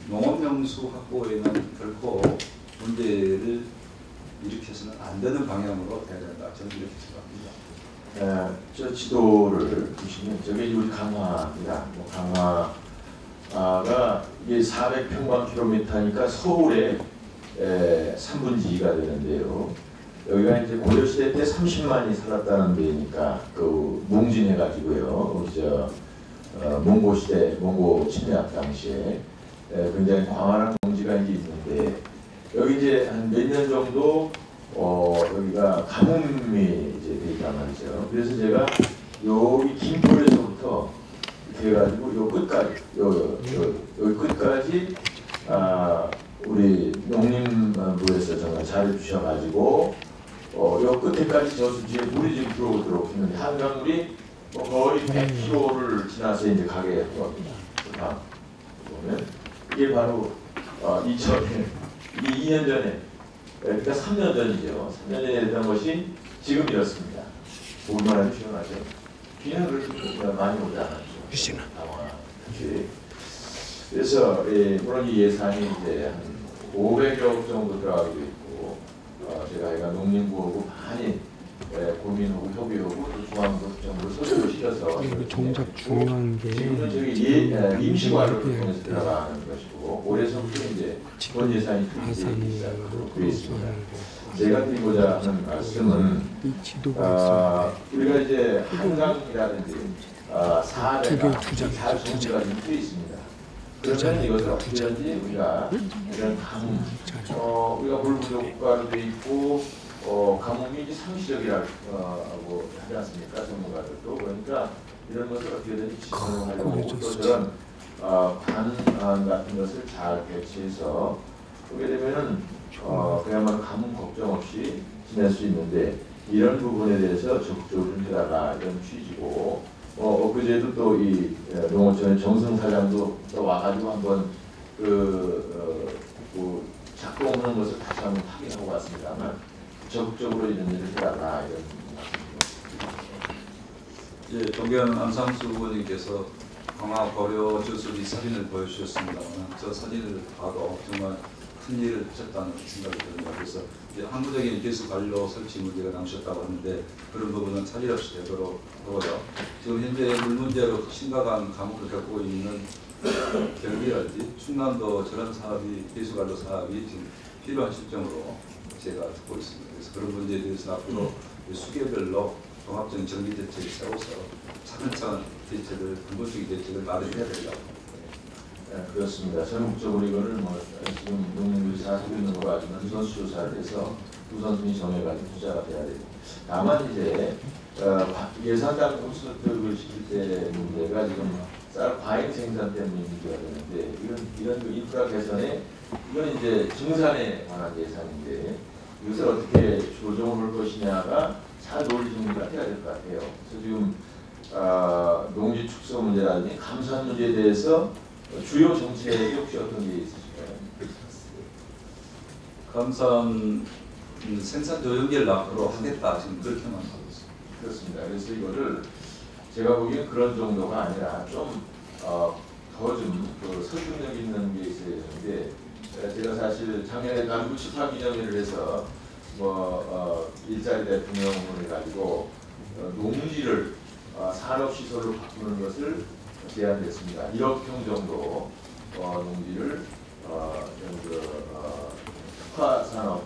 농업용수 확보에는 결코 문제를 일으켜서는 안 되는 방향으로 돼야 된다. 저는 이렇게 생각합니다. 저 지도를 보시면 저게 우리 강화입니다. 강화가 이게 400평방킬로미터니까 서울의 3분의 2가 되는데요. 여기가 이제 고려시대 때 30만이 살았다는 데니까 그 몽진해가지고요. 몽고 시대, 몽고 침략 당시에 굉장히 광활한 농지가 이제 있는데 여기 이제 한 몇 년 정도 여기가 가뭄이 이제 돼 있단 말이죠. 그래서 제가 여기 김포에서부터 이렇게 해가지고 요 끝까지 여기 끝까지 우리 농림부에서 정말 잘해주셔가지고 요 끝에까지 저수지에 물이 지금 들어오도록 했는데 한강물이 거의 100km를 지나서 이제 가게 했거든요. 보면 이게 바로 2년 전에 그러니까 3년 전이죠. 3년 전에 했던 것이 지금 이렇습니다. 얼마나 시원하죠? 비는 그렇게 많이 오지 않았죠. 그래서 물론 이 예산이 이제 한 500억 정도 들어가기도 있고 제가 애가 농림부하고 많이 고민하고 협의하고 또 중앙정부로 소집을 시켜서 그리고 정작 중요한 게 지금은 저기 임시관료를 통해서 들어가는 것이고 올해서부터 이제 본 예산이 투입되기 시작하고 있습니다. 제가 드리고자 하는 말씀은 우리가 이제 한강이라든지 사대가 잘 정비가 되어 있습니다. 그러면 이것을 어떻게 하든지 우리가 이런 가뭄, 우리가 물 부족 국가로 되어 있고 가뭄이 이제 상시적이라고 하지 않습니까? 전문가들도. 그러니까 이런 것을 어떻게든 지원하려고 또 저런 반 같은 것을 잘 배치해서 보게 되면은 그야말로 가뭄 걱정 없이 지낼 수 있는데 이런 부분에 대해서 적극적으로 해달라 이런 취지고 엊그제도 또 이 농어촌의 정승 사장도 또 와가지고 한번 작동하는 것을 다시 한번 확인하고 왔습니다만 적극적으로 이런 일을 해달라 이런 말씀입니다. 존경하는 안상수 의원님께서 강화 고려 저수지 사진을 보여주셨습니다만 저 사진을 봐도 정말 큰 일을 하셨다는 생각이 듭니다. 그래서 이제 항구적인 기수 관료 설치 문제가 남으셨다고 하는데 그런 부분은 차질 없이 되도록 하고요. 지금 현재 물 문제로 심각한 가뭄을 겪고 있는 경기랄지 충남도 저런 사업이 기수 관료 사업이 지금 필요한 실정으로 제가 듣고 있습니다. 그래서 그런 문제에 대해서 앞으로 수계별로 종합적인 정비 대책을 세워서 차근차근 대책을 근본적인 대책을 마련해야 된다고. 네, 그렇습니다. 전국적으로 이거를 지금 농민들이 다 하고 있는 거 가지고 우선수조사를 해서 우선순위 정해가지고 투자가 돼야 되고 다만 이제 예산당 콘서트를 시킬 때 문제가 지금 쌀 과잉 생산 때문에 문제가 되는데 이런 그 인프라 개선에 이건 이제 증산에 관한 예산인데 이것을 어떻게 조정을 할 것이냐가 잘 논의 정리가 돼야 될 것 같아요. 그래서 지금 농지 축소 문제라든지 감산 문제에 대해서 주요 정책이 혹시 어떤 게 있으실까요? 감산 생산 조정기를 앞으로 하겠다 지금 그렇게만 하고 있습니다. 그렇습니다. 그래서 이거를 제가 보기엔 그런 정도가 아니라 좀 더 좀 설득력 있는 게 있어야 되는데 제가 사실 작년에 남부 칩합기념회를 해서 일자리 대통령을 해가지고 농지를 산업시설로 바꾸는 것을 제안했습니다. 1억 평 정도 농지를 특화산업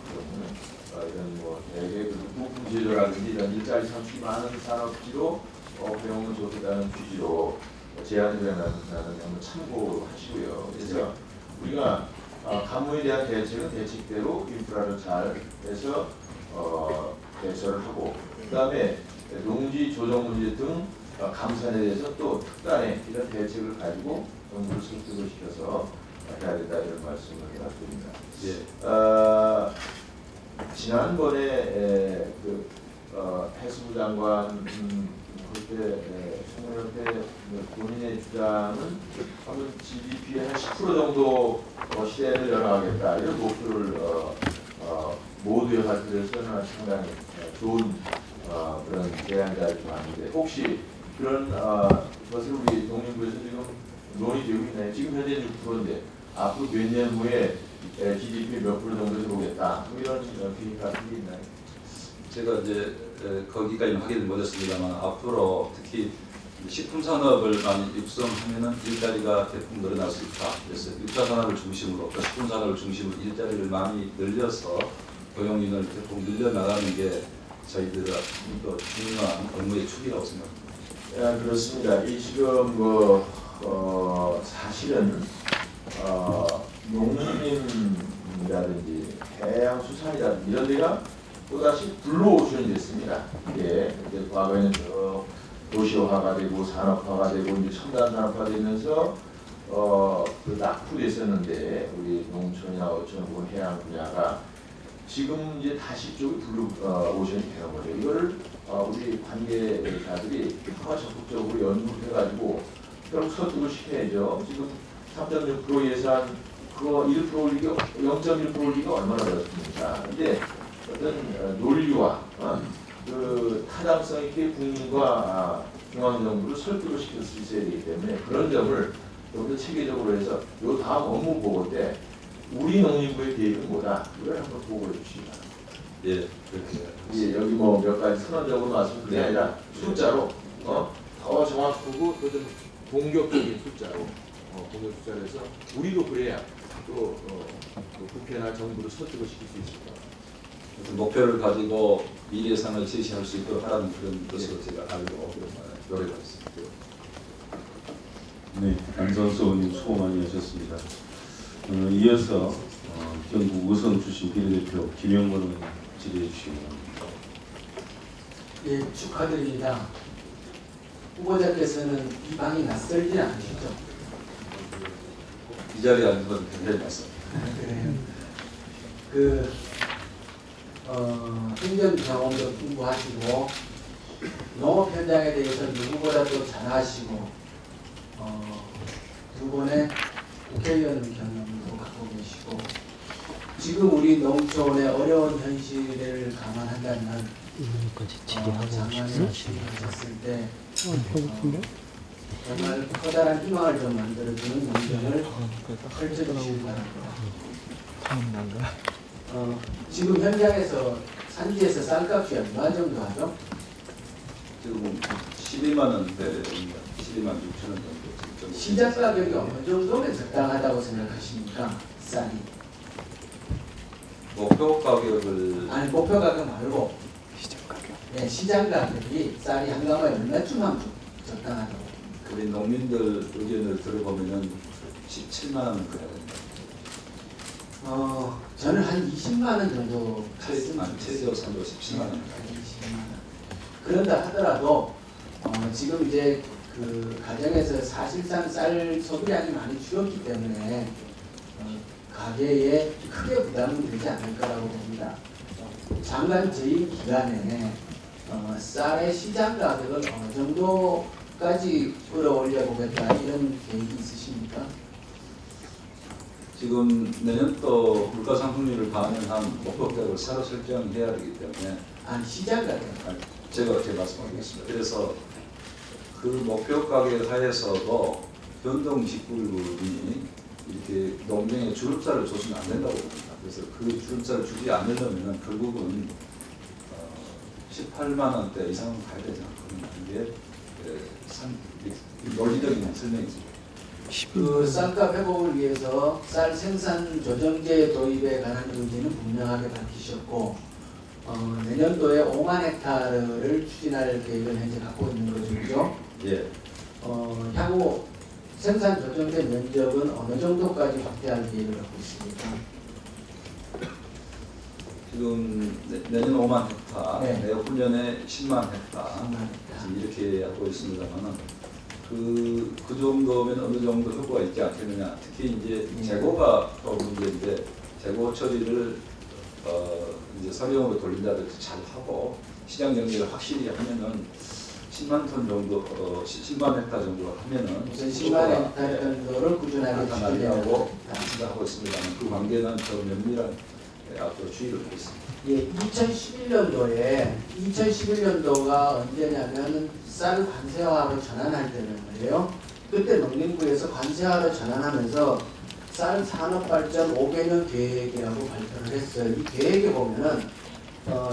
이런 대개 부품 제조라든지 이런 일자리 창출이 많은 산업지로 배우면 좋겠다는 취지로 제안을 해놨다는 한번 참고하시고요. 그래서 우리가 가뭄에 대한 대책은 대책대로 인프라를 잘 해서 대처를 하고 그다음에 농지 조정 문제 등 감산에 대해서 또 특단의 이런 대책을 가지고 정부를 설득을 시켜서 해야 된다 이런 말씀을 드립니다. 지난번에 해수부 장관 그때 청문회 때 본인의 주장은 한번 GDP의 한 10% 정도 시대를 열어가겠다 이런 목표를 모두에 발표해서는 상당히 좋은 그런 제안자를 좋아하는데 혹시 그런 것을 우리 농림부에서 지금 논의되고 있나요? 지금 현재 6%인데 앞으로 몇 년 후에 GDP 몇 프로 정도 들어오겠다. 뭐 이런 계획 같은 게 있나요? 제가 이제 거기까지는 확인을 못했습니다만 앞으로 특히 식품 산업을 많이 육성하면은 일자리가 대폭 늘어날 수 있다. 그래서 육자 산업을 중심으로 또 식품 산업을 중심으로 일자리를 많이 늘려서 고용인을 대폭 늘려나가는 게 저희들의 또 중요한 업무의 축이라고 생각합니다. 예, 그렇습니다. 이 지금 사실은 농림이라든지 해양수산이라든지 이런 데가 또다시 블루오션이 됐습니다. 예, 이제 과거에는 도시화가 되고 산업화가 되고 이제 첨단 산업화 되면서 낙후됐었는데 우리 농촌이나 어촌 해양 분야가 지금 이제 다시 쪽이 블루오션이 되는 거죠. 이거를 우리 관계자들이 아마 적극적으로 연구해가지고 결국 설득을 시켜야죠. 지금 3.6% 예산 그거 1% 올리기 0.1% 올리기가 얼마나 어렵습니까? 근데 어떤 논리와 그 타당성 있게 국민과 중앙정부를 설득을 시킬 수 있어야 되기 때문에 그런 점을 좀 더 체계적으로 해서 요 다음 업무 보고 때 우리 농림부의 계획은 뭐다? 이걸 한번 보고해 주시기 바랍니다. 예, 그렇게. 예, 여기 뭐 몇 가지 선언적으로 말씀드린 게 아니라 숫자로 더 정확하고 또 좀 공격적인 숫자로 공격 숫자로 해서 우리도 그래야 또 국회나 정부를 설득을 시킬 수 있을 것 같아요. 목표를 가지고 미래상을 제시할 수 있도록 하라는 그런 것으로 제가 알고 노력하겠습니다. 네, 안선수 의원님 수고 많이 하셨습니다. 이어서 경북 의성 출신 비례대표 김영건 의원 질의해 주시기 바랍니다. 예, 축하드립니다. 후보자께서는 이 방이 낯설지 않으시죠? 이 자리에 앉은 건 굉장히 맞습니다. 그래요. 행정 경험도 풍부하시고 농업 현장에 대해서 누구보다도 잘 아시고 두 번의 국회의원 경험도 갖고 계시고 지금 우리 농촌의 어려운 현실을 감안한다면 장관을 하셨을 때 정말 커다란 희망을 좀 만들어주는 농정을 펼쳐주시기 바랍니다. 지금 현장에서 산지에서 쌀값이 얼마 정도 하죠? 지금 12만 원대입니다. 12만 6천 원 정도. 시장 가격이 어느 정도면 적당하다고 생각하십니까? 쌀이. 목표 가격을 아니 목표 가격 말고 시장 가격. 네, 시장 가격이 쌀이 한 가마에 얼마쯤 하면 적당하다고? 우리 농민들 의견을 들어보면은 17만 원 그래야 됩니다. 저는 한 20만 원 정도 최저 산도 17만 원. 20만 원. 그런다 하더라도 지금 이제 그 가정에서 사실상 쌀 소비량이 많이 줄었기 때문에 가게에 크게 부담은 되지 않을 거라고 봅니다. 장관 재임 기간에 쌀의 시장 가격을 어느 정도까지 끌어올려 보겠다 이런 계획이 있으십니까? 지금 내년도 물가 상승률을 반영한 목표 가격을 새로 설정해야 되기 때문에 시장 가격. 제가 말씀드리겠습니다. 그래서 그 목표 가격 하에서도 변동 직불금이 이렇게 농장에 주름살을 줘서는 안 된다고 봅니다. 그래서 그 주름살을 주지 않으려면 결국은 18만 원대 이상은 가야 되지 않거든요. 이게 논리적인 설명이죠. 그 쌀값 회복을 위해서 쌀 생산 조정제 도입에 관한 의지는 분명하게 밝히셨고 내년도에 5만 헥타르를 추진할 계획을 현재 갖고 있는 거죠. 예. 향후 생산 조정제 면적은 어느 정도까지 확대할 계획을 갖고 있습니까? 지금 내년 5만 헥타, 네. 내후년에 10만 헥타 이렇게 하고 있습니다만은 그 정도면 어느 정도 효과가 있지 않겠느냐. 특히 이제 재고가 또 문제인데 재고 처리를 이제 사용으로 돌린다든지 잘 하고 시장 경제를 확실히 하면은 10만 톤 정도, 10만 헥타 정도 하면은 우선 10만 헥타 정도를 꾸준하게 나타나려고 생각하고 있습니다만 그 관계는 더 면밀한 앞으로 주의를 하겠습니다. 예, 2011년도가 언제냐면 쌀 관세화로 전환할 때는 말이에요. 그때 농림부에서 관세화로 전환하면서 쌀 산업 발전 5개년 계획이라고 발표를 했어요. 이 계획에 보면은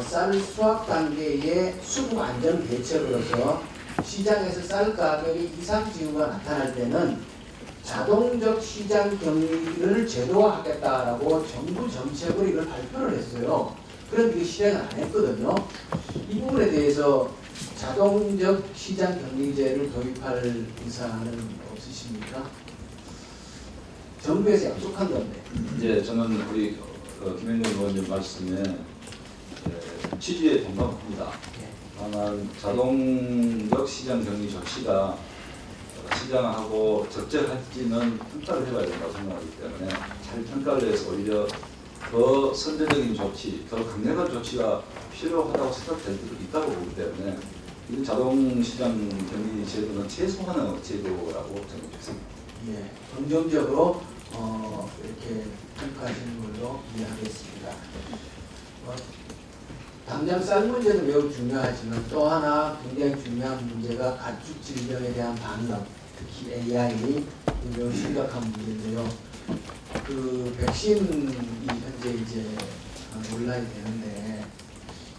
쌀 수확 단계의 수급 안전 대책으로서 시장에서 쌀 가격의 이상 징후가 나타날 때는 자동적 시장 경리를 제도화하겠다라고 정부 정책으로 이걸 발표를 했어요. 그런데 이게 실행을 안 했거든요. 이 부분에 대해서 자동적 시장 경리제를 도입할 의사는 없으십니까? 정부에서 약속한 건데. 이제 저는 우리 김현정 의원님 말씀에 취지에 동감합니다. 다만 자동적 시장 격리 조치가 시장하고 적절할지는 평가를 해봐야 된다고 생각하기 때문에 잘 평가를 해서 오히려 더 선제적인 조치, 더 강력한 조치가 필요하다고 생각될 때도 있다고 보기 때문에 이 자동시장 격리 제도는 최소한의 제도라고 저는 생각합니다. 예, 긍정적으로 이렇게 평가하시는 걸로 이해하겠습니다. 당장 쌀 문제는 매우 중요하지만 또 하나 굉장히 중요한 문제가 가축 질병에 대한 방역, 특히 AI 매우 심각한 문제인데요. 그 백신이 현재 이제 논란이 되는데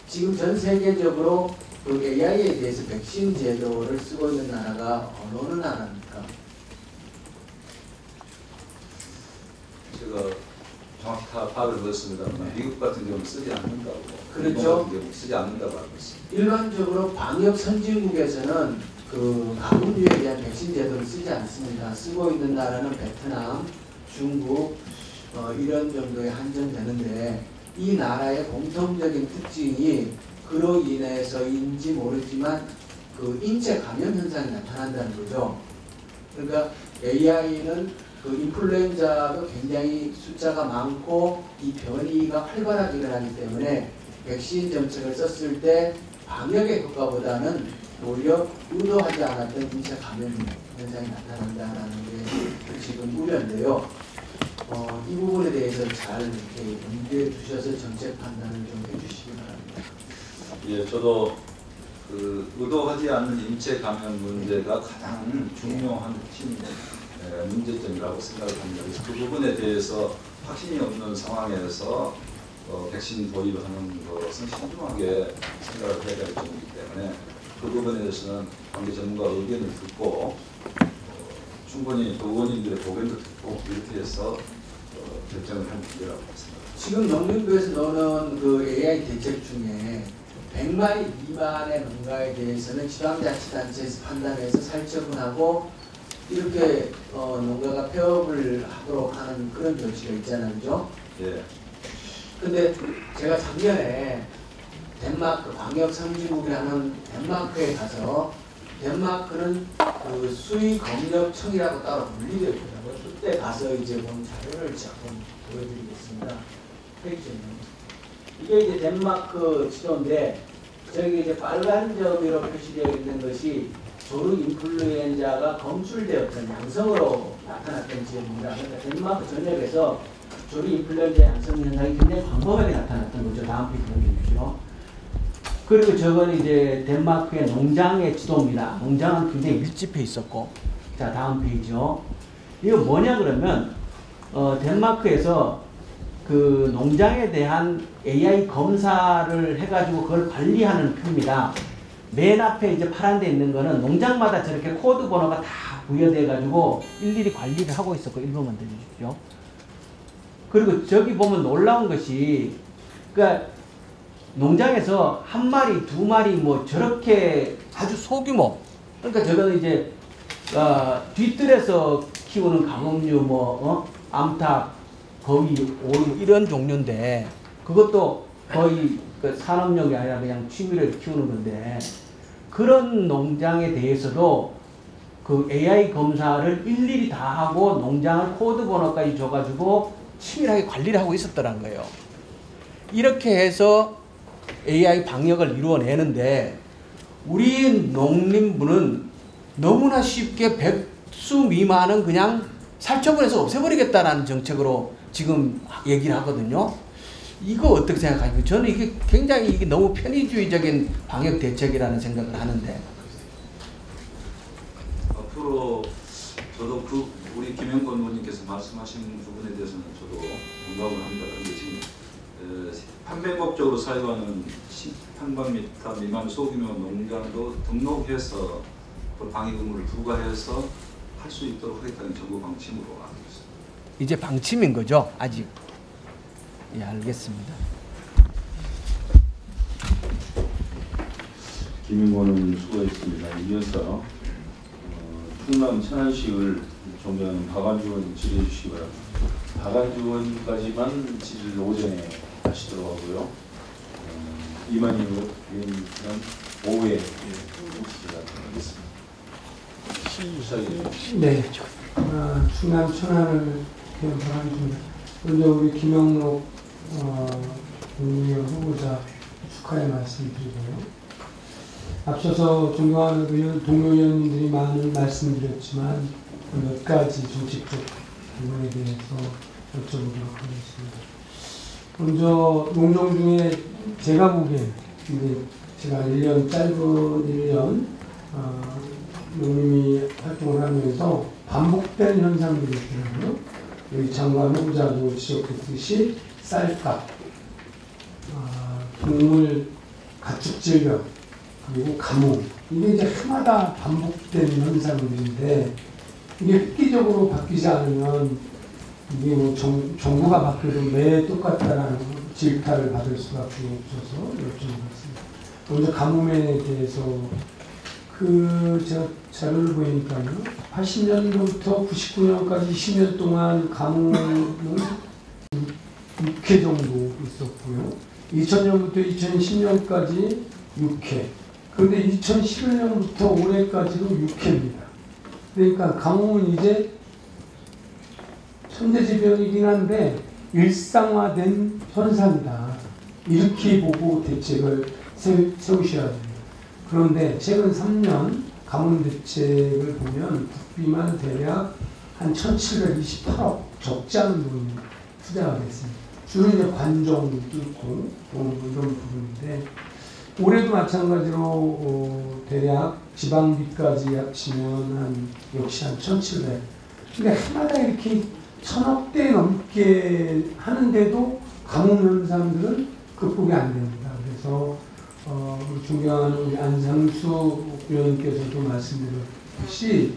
지금 전 세계적으로 그 AI에 대해서 백신 제도를 쓰고 있는 나라가 어느 나라입니까? 제가 정확히 파악을 못했습니다만 미국 같은 경우는 쓰지 않는다고, 그렇죠. 일본 같은 경우는 쓰지 않는다고 알고 있습니다. 일반적으로 방역 선진국에서는 그 가금류에 대한 백신 제도를 쓰지 않습니다. 쓰고 있는 나라는 베트남, 중국 이런 정도에 한정되는데 이 나라의 공통적인 특징이 그로 인해서인지 모르지만 그 인체 감염 현상이 나타난다는 거죠. 그러니까 AI는 그 인플루엔자가 굉장히 숫자가 많고 이 변이가 활발하게 일어나기 때문에 백신 정책을 썼을 때 방역의 효과보다는 오히려 의도하지 않았던 인체 감염 현상이 나타난다는 게 지금 우려인데요. 이 부분에 대해서 잘 이렇게 염두에 두셔서 정책 판단을 좀 해주시기 바랍니다. 예, 저도 그 의도하지 않는 인체 감염 문제가 가장 중요한 핵심 문제점이라고 생각을 합니다. 그래서 그 부분에 대해서 확신이 없는 상황에서 백신 도입하는 것은 신중하게 생각을 해야 될 점이기 때문에 그 부분에 대해서는 관계 전문가 의견을 듣고 충분히 또 의원님들의 고견도 듣고 이렇게 해서 결정을 할 문제라고 생각합니다. 지금 농림부에서 넣는 그 AI 대책 중에 100마리 미만의 농가에 대해서는 지방자치단체에서 판단해서 살처분하고 이렇게 농가가 폐업을 하도록 하는 그런 조치가 있잖아요, 그죠? 예. 근데 제가 작년에 덴마크 방역 선진국이라는 덴마크에 가서 덴마크는 그 수의검역청이라고 따로 분리되어 있더라고요. 그때 가서 이제 본 자료를 조금 보여드리겠습니다. 페이지는 이게 이제 덴마크 지도인데 저기 이제 빨간 점으로 표시되어 있는 것이 조루 인플루엔자가 검출되었던 양성으로 나타났던 지역입니다. 그러니까 덴마크 전역에서 조루 인플루엔자 양성 현상이 굉장히 광범하게 나타났던 거죠. 다음 페이지 넘겨주십시오. 그리고 저건 이제 덴마크의 농장의 지도입니다. 농장은 굉장히 밀집해 있었고, 자 다음 페이지요. 이거 뭐냐 그러면 덴마크에서 그 농장에 대한 AI 검사를 해가지고 그걸 관리하는 표입니다. 맨 앞에 이제 파란 데 있는 거는 농장마다 저렇게 코드 번호가 다 부여돼 가지고 일일이 관리를 하고 있었고 1번만 더 주십시오. 그리고 저기 보면 놀라운 것이 그러니까 농장에서 한 마리, 두 마리 뭐 저렇게 아주 소규모 그러니까 저거는 이제 뒤뜰에서 키우는 가금류 뭐 암탉, 거위, 오리 이런 종류인데 그것도 거의 그 산업용이 아니라 그냥 취미로 키우는 건데 그런 농장에 대해서도 그 AI 검사를 일일이 다 하고 농장을 코드 번호까지 줘가지고 치밀하게 관리를 하고 있었더란 거예요. 이렇게 해서 AI 방역을 이루어내는데 우리 농림부는 너무나 쉽게 백수 미만은 그냥 살처분해서 없애버리겠다라는 정책으로 지금 얘기를 하거든요. 이거 어떻게 생각하십니까? 저는 이게 굉장히 이게 너무 편의주의적인 방역 대책이라는 생각을 하는데 앞으로 저도 그 우리 김영권 의원님께서 말씀하신 부분에 대해서는 저도 공감을 합니다. 그런데 지금 판매 목적으로 사용하는 10평방미터 미만 소규모 농장도 등록해서 그 방역 의무를 부과해서 할 수 있도록 하겠다는 정부 방침으로 알고 있습니다. 이제 방침인 거죠, 아직. 예, 알겠습니다. 김인권은 수고했습니다. 이어서 충남 천안시를 존경하는 박완주 의원 질의해 주시기 바랍니다. 박완주 의원까지만 질의를 오전에 하시도록 하고요. 이만희 의원은 오후에 질의하겠습니다. 네, 충남 천안을 개발합니다. 먼저 우리 김영록 국무위원 후보자 축하의 말씀드리고요. 앞서서 존경하는 동료 의원님들이 많은 말씀드렸지만 몇 가지 정책적 부분에 대해서 여쭤보도록 하겠습니다. 먼저 농정 중에 제가 보기엔 제가 1년 짧은 1년 농민이 활동을 하면서 반복된 현상들이 있더라고요. 여기 장관 후보자도 지적했듯이 쌀값, 동물 가축 질병, 그리고 가뭄, 이게 이제 해마다 반복된 현상들인데 이게 획기적으로 바뀌지 않으면 이게 뭐 정부가 바뀌어도 매 똑같다라는 질타를 받을 수밖에 없어서 여쭤봤습니다. 먼저 가뭄에 대해서 제가 자료를 보니까요, 80년도부터 99년까지 20년 동안 가뭄은 6회 정도 있었고요. 2000년부터 2010년까지 6회. 그런데 2011년부터 올해까지도 6회입니다. 그러니까 가뭄은 이제 천재지변이긴 한데 일상화된 현상이다. 이렇게 보고 대책을 세우셔야 됩니다. 그런데 최근 3년 가뭄 대책을 보면 국비만 대략 한 1728억, 적지 않은 돈이 투자가 됐습니다. 주로 이제 관종 뚫고 이런 부분인데 올해도 마찬가지로 대략 지방비까지 합치면 역시 한 1700. 근데 해마다 이렇게 1000억대 넘게 하는데도 가뭄 현상들은 극복이 안 됩니다. 그래서 존경하는 우리 안상수 의원께서도 말씀드렸듯이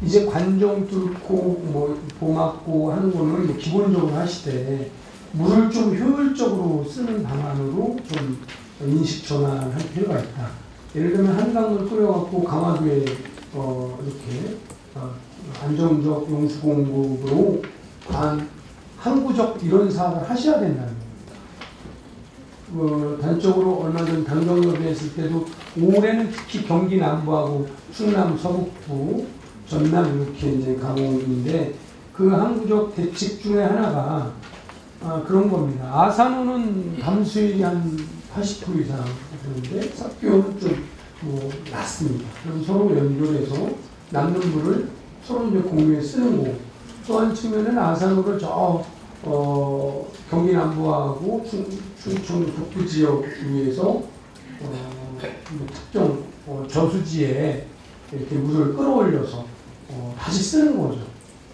이제 관종 뚫고 보 막고 하는 거는 뭐 기본적으로 하시되 물을 좀 효율적으로 쓰는 방안으로 좀 인식 전환할 필요가 있다. 예를 들면 한강을 끓여갖고 강화도에 이렇게 안정적 용수 공급으로 항구적 이런 사업을 하셔야 된다는 겁니다. 단적으로 얼마 전 당정협의 했을 때도 올해는 특히 경기 남부하고 충남 서북부, 전남 이렇게 이제 가공인데 그 항구적 대책 중에 하나가 그런 겁니다. 아산호는 담수율이 한 80% 이상 되는데 삭교는 좀 낮습니다. 그럼 서로 연결해서 남는 물을 서로 이제 공유해 쓰는 거고, 또 한 측면은 아산호를 경기 남부하고 충청 북부 지역 위에서 특정 저수지에 이렇게 물을 끌어올려서 다시 쓰는 거죠.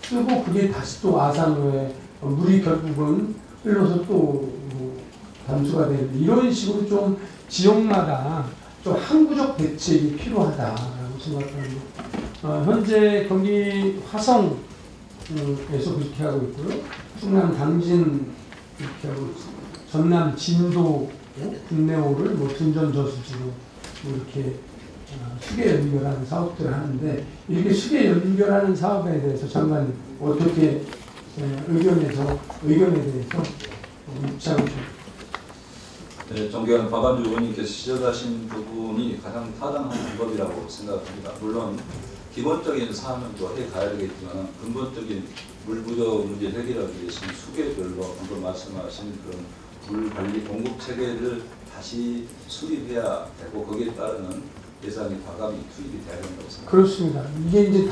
쓰고 그게 다시 또 아산호에 물이 결국은 흘러서 또 담수가 되는 이런 식으로 좀 지역마다 좀 항구적 대책이 필요하다라고 생각합니다. 현재 경기 화성에서 그렇게 하고 있고요. 충남 당진 이렇게 하고 있습니다. 전남 진도 군내호를 둔전 저수지로 이렇게 수계 연결하는 사업들을 하는데 이렇게 수계 연결하는 사업에 대해서 장관님 어떻게 의견에 대해서 입장을 좀. 네, 존경하는 박완주 의원님께서 지적하신 부분이 가장 타당한 방법이라고 생각합니다. 물론 기본적인 사안은 또 해가야 되겠지만 근본적인 물 부족 문제 해결하기 위해서는 수계별로 방금 말씀하신 그런 물 관리 공급 체계를 다시 수립해야 되고 거기에 따르는 예산이 과감히 투입이 돼야 된다고 생각합니다. 그렇습니다. 이게 이제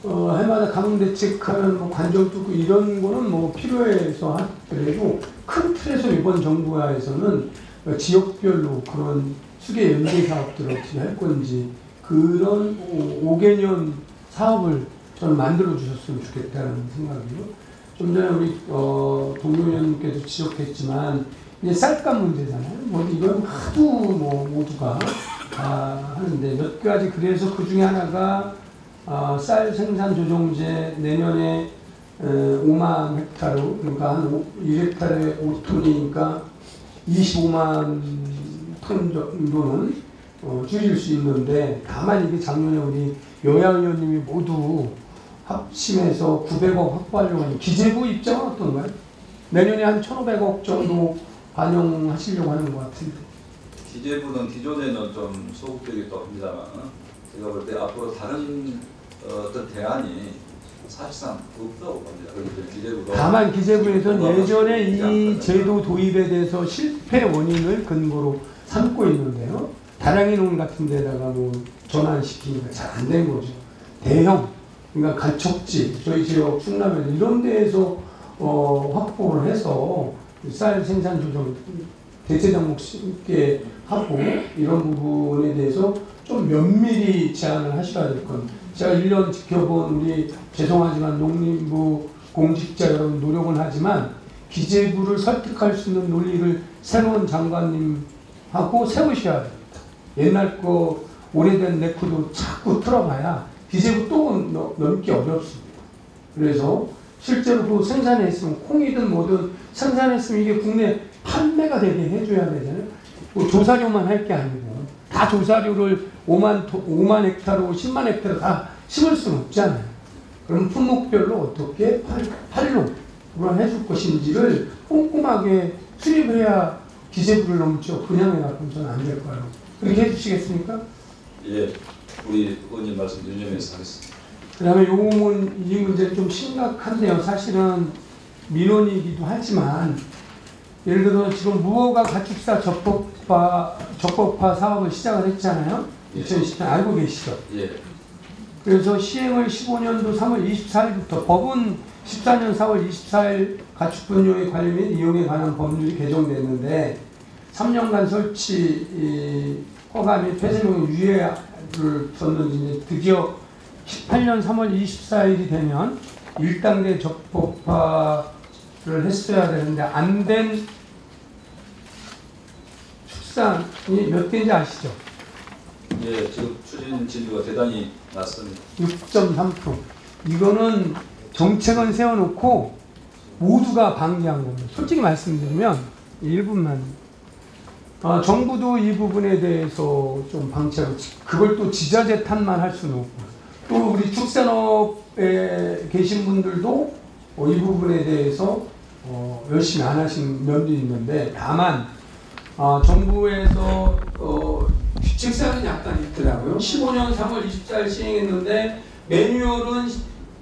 해마다 가뭄 대책하는 관정 뚫고 이런 거는 필요해서 하더라도 큰 틀에서 이번 정부에서는 지역별로 그런 수계 연계 사업들을 어떻게 할 건지 그런 5개년 사업을 저는 만들어 주셨으면 좋겠다는 생각이요. 좀 전에 우리 동료 의원님께서 지적했지만 이제 쌀값 문제잖아요. 뭐 이건 하도 뭐 모두가 하는데 몇 가지 그래서 그 중에 하나가 쌀 생산 조정제 내년에 5만 헥타르 그러니까 한 1헥타르에 5톤이니까 25만 톤 정도는 줄일 수 있는데 다만 이게 작년에 우리 여야 의원님이 모두 합심해서 900억 확보하려고 하는 기재부 입장은 어떤가요? 내년에 한 1,500억 정도 반영하시려고 하는 것 같은데. 기재부는 기존에는 좀 소극적이기도 합니다만 제가 볼 때 앞으로 다른 어떤 대안이 사실상 없다고 봅니다. 그래서 기재부도 다만 기재부에서는 예전에 이 제도 도입에 대해서 실패 원인을 근거로 삼고 있는데요. 다량이 농 같은 데다가 뭐 전환시키니까 잘 안 된 거죠. 대형 그러니까 갈척지, 저희 지역 충남에서 이런 데에서 확보를 해서 쌀 생산 조정 대체 종목 쉽게 하고 이런 부분에 대해서 좀 면밀히 제안을 하셔야 될 겁니다. 제가 1년 지켜본 우리 죄송하지만 농림부 공직자 여러분 노력은 하지만 기재부를 설득할 수 있는 논리를 새로운 장관님하고 세우셔야 됩니다. 옛날 거 오래된 네코도 자꾸 틀어봐야 기재부 또 넘기 어렵습니다. 그래서 실제로 그 생산했으면 콩이든 뭐든 생산했으면 이게 국내 판매가 되게 해줘야 되잖아요. 뭐 조사료만 할 게 아니고 다 조사료를 5만 헥타르, 10만 헥타르 다 심을 수는 없잖아요. 그럼 품목별로 어떻게 판로를 해줄 것인지를 꼼꼼하게 수립을 해야 기재부를 넘죠. 그냥 해갖고는 저는 안 될 거예요. 그렇게 해주시겠습니까? 예, 우리 의원님 말씀 유념해서 하겠습니다. 그 다음에 이 문제 좀 심각한데요. 사실은 민원이기도 하지만 예를 들어 지금 무허가 가축사 적법화 사업을 시작을 했잖아요. 2010년 알고 계시죠? 예. 그래서 시행을 15년도 3월 24일부터 법은 14년 4월 24일 가축분뇨의 관리 및 이용에 관한 법률이 개정됐는데 3년간 설치 허가 및 폐쇄용의 유예를 줬는지 이제 드디어 18년 3월 24일이 되면 1단계 적법화를 했어야 되는데 안 된 축산이 몇 개인지 아시죠? 예, 지금 추진 진도가 대단히 낮습니다. 6.3%. 이거는 정책은 세워놓고 모두가 방기한 겁니다. 솔직히 말씀드리면 1분만. 정부도 이 부분에 대해서 좀 방치하고 그걸 또 지자재 탓만 할 수는 없고 또 우리 축산업에 계신 분들도 이 부분에 대해서 열심히 안 하신 면도 있는데 다만 정부에서 규칙사항이 약간 있더라고요. 15년 3월 24일 시행했는데 매뉴얼은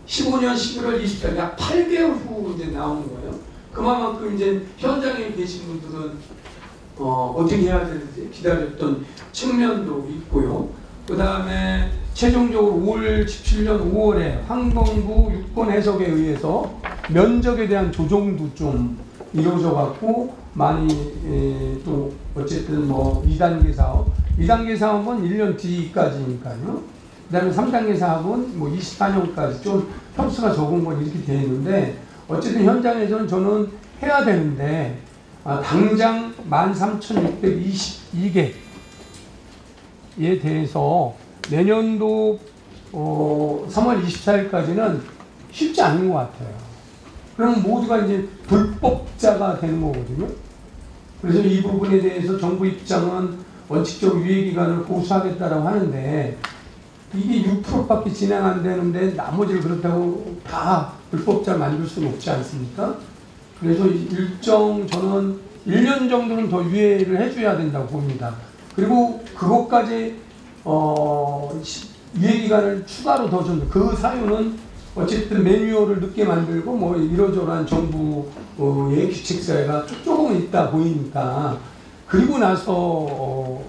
15년 11월 24일 약 8개월 후 이제 나오는 거예요. 그만큼 이제 현장에 계신 분들은 어떻게 해야 되는지 기다렸던 측면도 있고요. 그 다음에 최종적으로 17년 5월에 환경부 유권 해석에 의해서 면적에 대한 조정도 좀 이루어져 갖고 많이 또 어쨌든 뭐 2단계 사업, 2단계 사업은 1년 뒤까지니까요. 그 다음에 3단계 사업은 뭐 24년까지 좀 평수가 적은 건 이렇게 되어 있는데 어쨌든 현장에서는 저는 해야 되는데 당장 13,622개에 대해서 내년도 3월 24일까지는 쉽지 않은 것 같아요. 그럼 모두가 이제 불법자가 되는 거거든요. 그래서 이 부분에 대해서 정부 입장은 원칙적 유예기간을 보수하겠다라고 하는데 이게 6%밖에 진행 안 되는데 나머지를 그렇다고 다 불법자를 만들 수는 없지 않습니까? 그래서 일정 저는 1년 정도는 더 유예를 해줘야 된다고 봅니다. 그리고 그것까지 유예기간을 추가로 더 준 그 사유는 어쨌든 매뉴얼을 늦게 만들고 뭐 이러저러한 정부의 규칙사회가 조금은 있다 보이니까 그리고 나서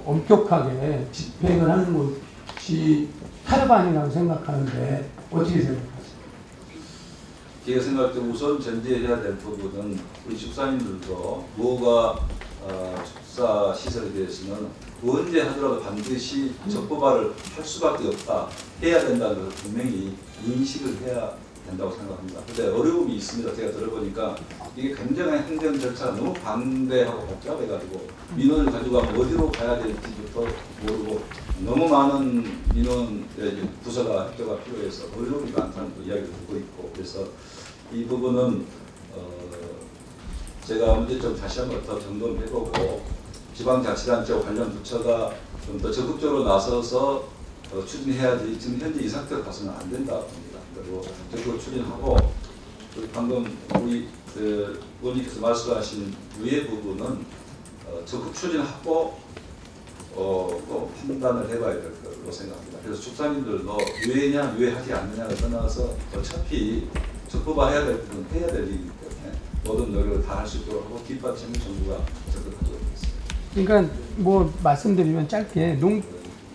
엄격하게 집행을 하는 것이 타협아니라고 생각하는데 어떻게 생각하세요? 제가 생각할 때 우선 전제해야 될 부분은 우리 축산인들도 무허가 축사 시설에 대해서는 언제 하더라도 반드시 적법화를 할 수밖에 없다, 해야 된다는 것을 분명히 인식을 해야 된다고 생각합니다. 근데 어려움이 있습니다. 제가 들어보니까 이게 굉장히 행정 절차가 너무 방대하고 복잡해가지고 민원을 가져가면 어디로 가야 될지부터 모르고 너무 많은 민원 부서가 협조가 필요해서 어려움이 많다는 이야기를 듣고 있고, 그래서 이 부분은 제가 문제점 다시 한번 더 점검해보고 지방자치단체와 관련 부처가 좀 더 적극적으로 나서서 추진해야지 지금 현재 이 상태로 가서는 안 된다 봅니다. 그리고 적극 추진하고, 그리고 방금 우리 의원님께서 말씀하신 유예 부분은 적극 추진하고 또 판단을 해봐야 될 거라고 생각합니다. 그래서 축산인들도 유예냐 유예하지 않느냐를 떠나서 어차피 적법화해야 될 부분은 해야 될 일이기 때문에 모든 노력을 다 할 수 있도록 하고 뒷받침을 정부가 적극하도록 하겠습니다. 그러니까 뭐 말씀드리면 짧게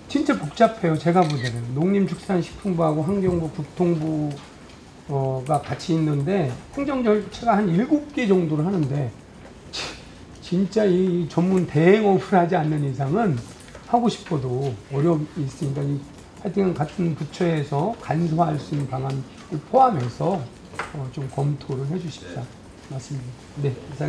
진짜 복잡해요. 제가 보기에는 농림축산식품부하고 환경부, 국토부가 같이 있는데 행정절차가 한 7개 정도를 하는데 진짜 이 전문 대행업을 하지 않는 이상은 하고 싶어도 어려움이 있으니까 하여튼 같은 부처에서 간소화할 수 있는 방안을 포함해서 좀 검토를 해주십사. 맞습니다. 네, 이상.